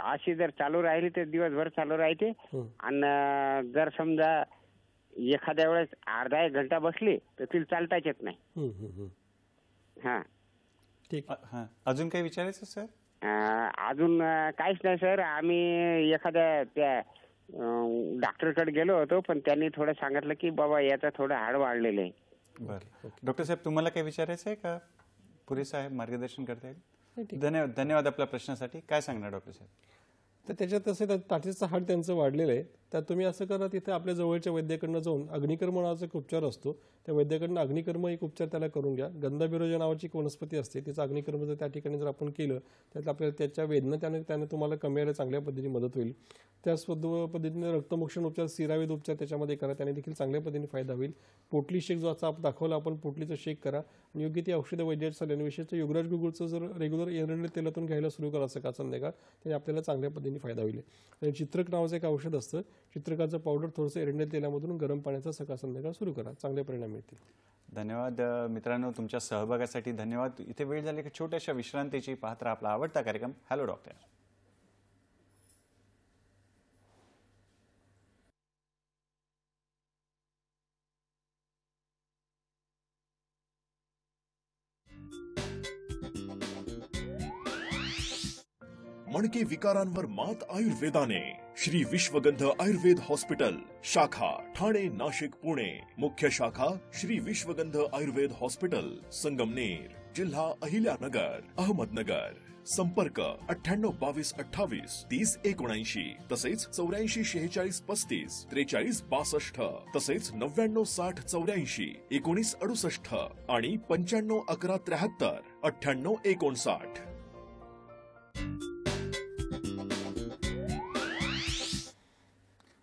अशी जर चालू राहिली तर दिवसभर चालू राहते आणि जर समजा एखाद्या वेळेस अर्धा एक घंटा बसली तर तिला चालताच येत नाही. हा ठीक. हा, अजून काही विचारायचं सर? अजून काहीच नाही सर. आम्ही एखाद्या त्या डॉक्टरकडे गेलो होतो पण त्यांनी थोडं सांगितलं की बाबा याचं थोडं हाड वाढलेलं आहे. बरं डॉक्टर साहेब, तुम्हाला काही विचारायचं आहे का? पुरेसं आहे, मार्गदर्शन करता येईल. ठीक. धन्यवाद आपल्या प्रश्नासाठी. काय सांगणार डॉक्टर साहेब? तर त्याच्यात तसे टाचेचं हाड त्यांचं वाढलेलं आहे. तर तुम्ही असं करा, तिथे आपल्या जवळच्या वैद्याकडनं जाऊन अग्निकर्म नावाचा एक उपचार असतो, त्या वैद्याकडनं अग्निकर्म एक उपचार त्याला करून घ्या. गंधाबिरोजा नावाची एक वनस्पती असते, तिचा अग्निकर्म जर त्या ठिकाणी जर आपण केलं तर आपल्याला त्याच्या वेदना त्याने तुम्हाला कमी यायला चांगल्या पद्धतीने मदत होईल. त्याच पद्धतीने रक्तमोक्षण उपचार, सिरावेद उपचार त्याच्यामध्ये करा, त्याने देखील चांगल्या पद्धतीने फायदा होईल. पोटली शेक जो आता दाखवला आपण, पोटलीचं शेक करा आणि योग्य ती औषधं वैद्याच्या सल्ल्यानुसार युवराज गुगुळचं जर रेग्युलर एरंडले तेलातून घ्यायला सुरू करा सकाळ संध्याकाळ, त्याने आपल्याला चांगल्या पद्धतीने फायदा होईल. आणि चित्रक नावाचं एक औषध असतं, चित्रकाचं पावडर थोडंसं एरंडेल तेलामधून गरम पाण्याचा सकाळ संध्याकाळ सुरू करा, चांगले परिणाम मिळतील. धन्यवाद मित्रांनो, तुमच्या सहभागासाठी धन्यवाद. इथे वेळ झाली की छोट्याशा विश्रांतीची. पाहत राहा आपला आवडता कार्यक्रम हॅलो डॉक्टर. मणके विकारांवर मात आयुर्वेदाने. श्री विश्वगंध आयुर्वेद हॉस्पिटल, शाखा ठाणे, नाशिक, पुणे. मुख्य शाखा श्री विश्वगंध आयुर्वेद हॉस्पिटल, संगमनेर, जिल्हा अहिल्यानगर, अहमदनगर. संपर्क 98 22 28 30 79, तसेच 84 46 35 43 62, तसेच 99 60 84 19 68 आणि 95 11 73 98 59.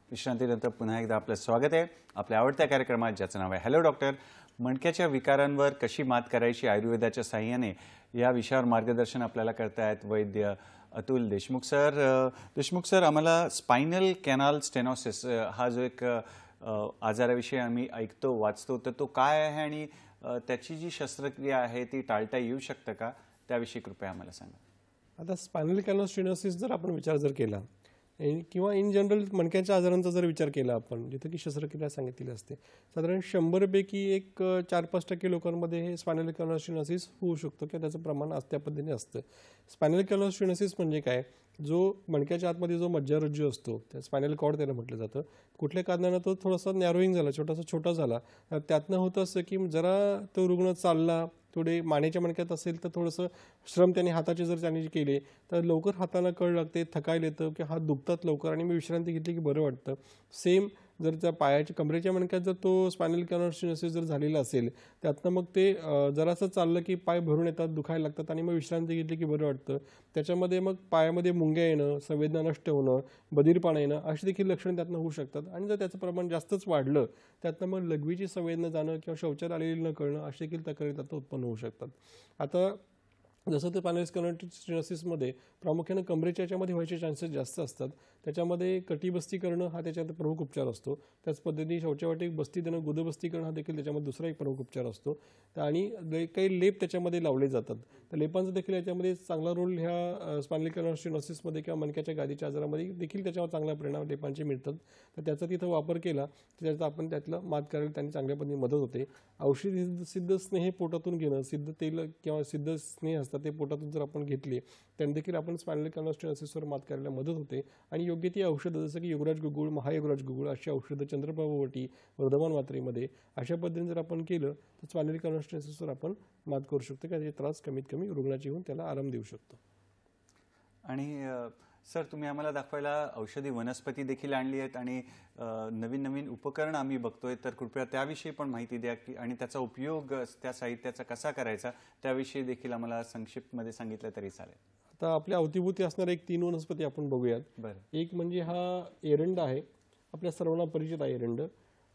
विश्रांतीनंतर पुन्हा एकदा आपलं स्वागत आहे आपल्या आवडत्या कार्यक्रमात, ज्याचं नाव आहे हॅलो डॉक्टर. मणक्याच्या विकारांवर कशी मात करायची आयुर्वेदाच्या साह्याने, या विषयावर मार्गदर्शन आपल्याला करतायत वैद्य अतुल देशमुख सर. देशमुख सर, आम्हाला स्पायनल कॅनाल स्टेनोसिस हा जो एक आजाराविषयी आम्ही ऐकतो वाचतो, तर तो काय आहे आणि त्याची जी शस्त्रक्रिया आहे ती टाळता येऊ शकतं का, त्याविषयी कृपया आम्हाला सांगा. आता स्पायनल कॅनाल स्टेनोसिस जर आपण विचार जर केला किंवा इन जनरल मणक्याच्या आजारांचा जर विचार केला आपण, जिथं की शस्त्रक्रिया सांगितलेली असते, साधारण 100पैकी एक 4-5% लोकांमध्ये हे स्पायनल कॅनाल स्टेनोसिस होऊ शकतो किंवा त्याचं प्रमाण त्या पद्धतीने असतं. स्पायनल कॅनाल स्टेनोसिस म्हणजे काय, जो मणक्याच्या आतमध्ये जो मज्जारज्जू असतो, त्या स्पायनल कॉर्ड त्याला म्हटलं जातं, कुठल्या कारणानं तो थोडासा नॅरोईंग झाला, छोटा झाला, त्यातनं होतं असं की जरा तो रुग्ण चालला, थोडे मानेच्या मणक्यात असेल तर थोडंसं श्रम त्याने हाताचे जर त्याने केले तर लवकर हाताला कळ लागते, थकायला येतं की हात दुखतात लवकर आणि मी विश्रांती घेतली की बरं वाटतं. सेम जर त्या पायाच्या कमरेच्या मणक्यात जर तो स्पायनल कॅनाल स्टेनोसिस जर झालेला असेल, त्यातनं मग ते जरासं चाललं की पाय भरून येतात, दुखायला लागतात आणि मग विश्रांती घेतली की बरं वाटतं. त्याच्यामध्ये मग पायामध्ये मुंग्या येणं, संवेदना नष्ट होणं, बधीरपणा येणं अशी देखील लक्षणं त्यातनं होऊ शकतात. आणि जर त्याचं प्रमाण जास्तच वाढलं, त्यातनं मग लघवीची संवेदना जाणं किंवा शौचाला आलेली न कळणं अशी देखील तक्रारी त्यातनं उत्पन्न होऊ शकतात. आता जसं ते स्पायनल कॅनाल स्टेनोसिसमध्ये प्रामुख्याने कमरेच्या याच्यामध्ये व्हायचे चान्सेस जास्त असतात. त्याच्यामध्ये कटिबस्ती करणं हा त्याच्यात प्रमुख उपचार असतो. त्याच पद्धतीने शौचावाटीत बस्ती देणं, गुदबस्ती करणं हा देखील त्याच्यामध्ये दुसरा एक प्रमुख उपचार असतो. आणि काही लेप त्याच्यामध्ये लावले जातात. तर लेपांचा देखील याच्यामध्ये चांगला रोल ह्या स्पायनल कॅनाल स्टेनोसिसमध्ये किंवा मणक्याच्या गादीच्या आजारामध्ये देखील त्याच्यावर चांगला परिणाम लेपांचे मिळतात. तर त्याचा तिथं वापर केला तर त्याचा आपण त्यातलं मात करायला त्यांनी चांगल्या पद्धतीने मदत होते. औषधी सिद्ध स्नेह पोटातून घेणं, सिद्ध तेल किंवा सिद्ध स्नेह असतात असतात ते पोटातून जर आपण घेतले त्याने देखील आपण स्पायनल कॉर्ड स्टेनोसिसवर मात करायला मदत होते. आणि योग्य ती औषधं जसं की युवराज गुगुळ, महायुवराज गुगुळ अशी औषधं चंद्रप्रभावटी, वर्धमान मात्रेमध्ये अशा पद्धतीने जर आपण केलं तर स्पायनल कॉर्ड स्टेनोसिसवर आपण मात करू शकतो. त्याचे त्रास कमीत कमी रुग्णाची होऊन त्याला आराम देऊ शकतो. आणि सर, तुम्ही आम्हाला दाखवायला औषधी वनस्पती देखील आणली आहेत आणि नवीन नवीन उपकरणं आम्ही बघतोय, तर कृपया त्याविषयी पण माहिती द्या की आणि त्याचा उपयोग त्या साहित्याचा कसा करायचा त्याविषयी देखील आम्हाला संक्षिप्तमध्ये सांगितलं तरी चालेल. आता आपल्या अवतीभोवती असणाऱ्या एक 3 वनस्पती आपण बघूयात. बरं. एक म्हणजे हा एरंड आहे, आपल्या सर्वांना परिचित आहे एरंड.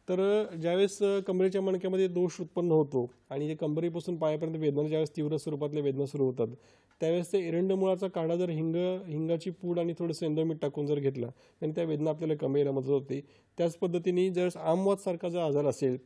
तर ज्यावेळेस कमरेच्या मणक्यामध्ये दोष उत्पन्न होतो आणि ते कंबरेपासून पायापर्यंत वेदना ज्यावेळेस तीव्र स्वरूपातल्या वेदना सुरू होतात त्यावेळेस ते एरंड मुळाचा काढा जर हिंगाची पूड आणि थोडंसं सेंधव मीठ टाकून जर घेतला आणि त्या वेदना आपल्याला कमी यायला मदत होते. त्याच पद्धतीने जर आमवात सारखा जर आजार असेल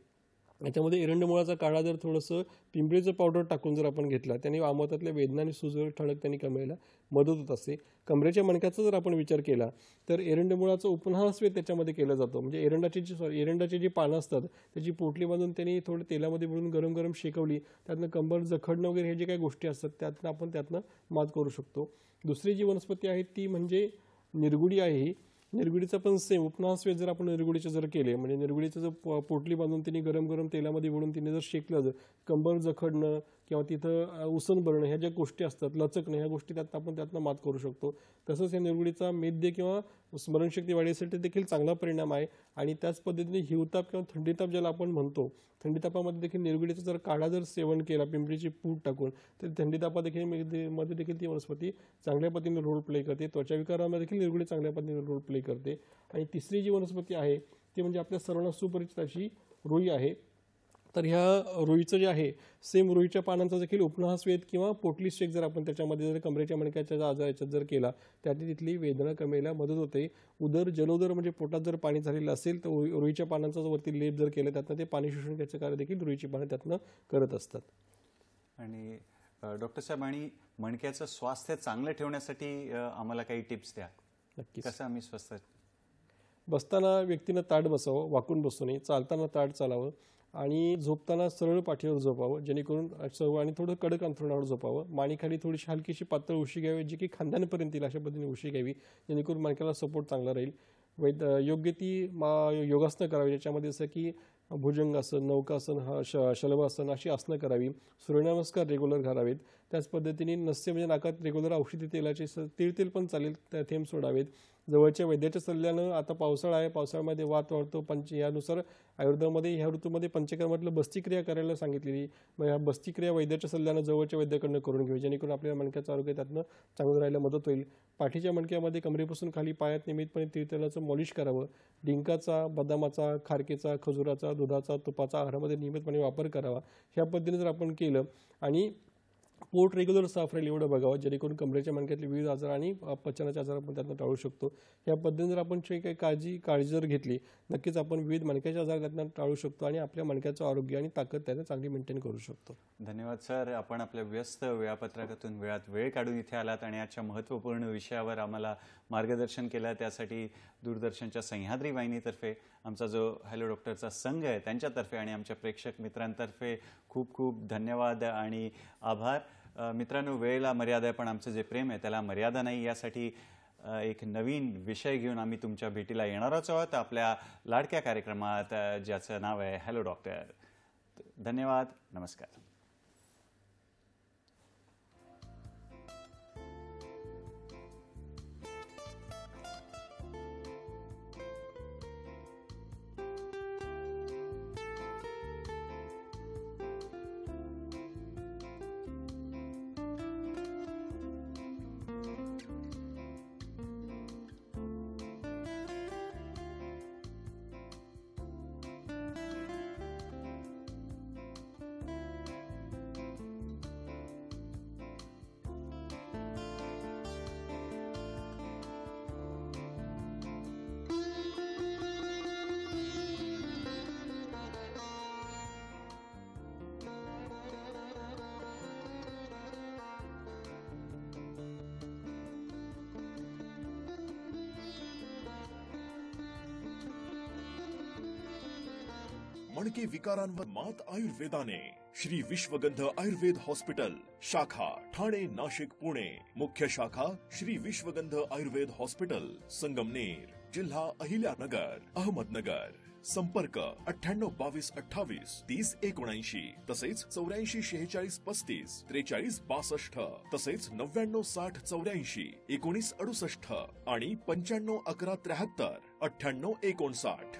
याच्यामध्ये एरंड मुळाचा काढा जर थोडंसं पिंपळीचं पावडर टाकून जर आपण घेतला त्याने आमवातातल्या वेदना आणि सुजवर ठळक त्यांनी कमी यायला मदत होत असते. कमरेच्या मणक्याचा जर आपण विचार केला तर एरंड मुळाचं उपन्हास्वेद त्याच्यामध्ये केलं जातं. म्हणजे एरंडाची जी पानं असतात त्याची पोटली बांधून त्यांनी थोडं तेलामध्ये बुडून गरम गरम शेकवली, त्यातनं कंबर जखडणं वगैरे हे जे काही गोष्टी असतात त्यातनं आपण त्यातनं मात करू शकतो. दुसरी जी वनस्पती आहे ती म्हणजे निरगुडी आहे. ही निरगुडीचा पण सेम उपन्हास्वेद जर आपण निरगुडीचे जर केले म्हणजे निरगुडीचं जर पोटली बांधून तिने गरम गरम तेलामध्ये बुडून तिने जर शेकलं जर कंबर जखडणं किंवा तिथं उसन भरणं ह्या ज्या गोष्टी असतात लचकणं ह्या गोष्टी त्यात आपण त्यातनं मात करू शकतो. तसंच या निरगुडीचा मेद्य किंवा स्मरणशक्ती वाढीसाठी देखील चांगला परिणाम आहे. आणि त्याच पद्धतीने हिवताप किंवा थंडीताप ज्याला आपण म्हणतो थंडीतापामध्ये देखील निरगुडीचा जर काढा जर सेवन केला पिंपळीची पूड टाकून तर थंडीतापा देखील मध्ये देखील ती वनस्पती चांगल्या पद्धतीने रोल प्ले करते. त्वचाविकारामध्ये देखील निरगुडी चांगल्या पद्धतीने रोल प्ले करते. आणि तिसरी जी वनस्पती आहे ती म्हणजे आपल्या सर्वांना सुपरिचित अशी रुई आहे. तर ह्या रुईचं जे आहे सेम रुईच्या पानांचा देखील उपन्हास्वेद किंवा पोटली शेक जर आपण त्याच्यामध्ये जर कमरेच्या मणक्याच्या आजाराच्यात जर केला त्यातली तिथली वेदना कमी यायला मदत होते. जलोदर म्हणजे पोटात जर पाणी झालेलं असेल तर रुईच्या पानांचा वरती लेप जर केला त्यातनं ते पाणी शोषण घ्यायचं कार्य देखील रुईची पानं त्यातनं करत असतात. आणि डॉक्टर साहेब, आणि मणक्याचं स्वास्थ्य चांगलं ठेवण्यासाठी आम्हाला काही टिप्स द्या. नक्की. कसं आम्ही स्वस्थ बसताना व्यक्तीनं ताठ बसावं, वाकून बसू नये, चालताना ताठ चालावं आणि झोपताना सरळ पाठीवर झोपावं जेणेकरून आणि थोडं कडक अंथरुणावर झोपावं. मानेखाली थोडीशी हलकीशी पातळ उशी घ्यावी जी की खांद्यांपर्यंत येईल अशा पद्धतीने उशी घ्यावी जेणेकरून मणक्याला सपोर्ट चांगला राहील. योग्य ती योगासनं करावी ज्याच्यामध्ये जसं की भुजंगासन, नौकासन, शलभासन अशी आसनं करावी. सूर्यनमस्कार रेग्युलर घालावेत. त्याच पद्धतीने नस्य म्हणजे नाकात रेग्युलर औषधी तेलाचे तेल पण चालेल त्या थेंब सोडावेत. जवळच्या वैद्याच्या सल्ल्यानं आता पावसाळा आहे, पावसाळ्यामध्ये वात वाढतो यानुसार आयुर्वेदामध्ये ह्या ऋतूमध्ये पंचकर्मातलं बस्तीक्रिया करायला सांगितलेली. मग ह्या बस्तीक्रिया वैद्याच्या सल्ल्यानं जवळच्या वैद्याकडनं करून घ्यावी जेणेकरून आपल्याला मणक्याचं आरोग्य त्यातनं चांगलं राहायला मदत होईल. पाठीच्या मणक्यामध्ये कमरेपासून खाली पायात नियमितपणे तिळतेलाचं मॉलिश करावं. डिंकाचा, बदामाचा, खारकेचा, खजुराचा, दुधाचा, तुपाचा आहारामध्ये नियमितपणे वापर करावा. ह्या पद्धतीने जर आपण केलं आणि पोट रेग्युलर साफ राहील एवढं बघावं जेणेकरून कमरेच्या मणक्यातले विविध आजार आणि पचनाचे आजार आपण त्यातनं टाळू शकतो. या पद्धतीने जर आपण काही काळजी जर घेतली नक्कीच आपण विविध मणक्याचे आजार त्यातनं टाळू शकतो आणि आपल्या मणक्याचं आरोग्य आणि ताकद त्याने चांगली मेंटेन करू शकतो. धन्यवाद सर. आपण आपल्या व्यस्त वेळापत्रकातून वेळ काढून इथे आलात आणि आजच्या महत्त्वपूर्ण विषयावर आम्हाला मार्गदर्शन केलं. त्यासाठी दूरदर्शनच्या सह्याद्री वाहिनीतर्फे, आमचा जो हॅलो डॉक्टरचा संघ आहे त्यांच्यातर्फे आणि आमच्या प्रेक्षक मित्रांतर्फे खूप खूप धन्यवाद आणि आभार. मित्रांनो, वेळेला मर्यादा आहे पण आमचं जे प्रेम आहे त्याला मर्यादा नाही. यासाठी एक नवीन विषय घेऊन आम्ही तुमच्या भेटीला येणारच आहोत आपल्या लाडक्या कार्यक्रमात ज्याचं नाव आहे हॅलो डॉक्टर. धन्यवाद. नमस्कार. मणके विकारांवर मात आयुर्वेदाने. श्री विश्वगंध आयुर्वेद हॉस्पिटल, शाखा ठाणे, नाशिक, पुणे. मुख्य शाखा श्री विश्वगंध आयुर्वेद हॉस्पिटल, संगमनेर, जिल्हा अहिल्यानगर, अहमदनगर. संपर्क 9822283079, तसेच 844645 4362, तसेच 996084 1968 आणि 951173 9859.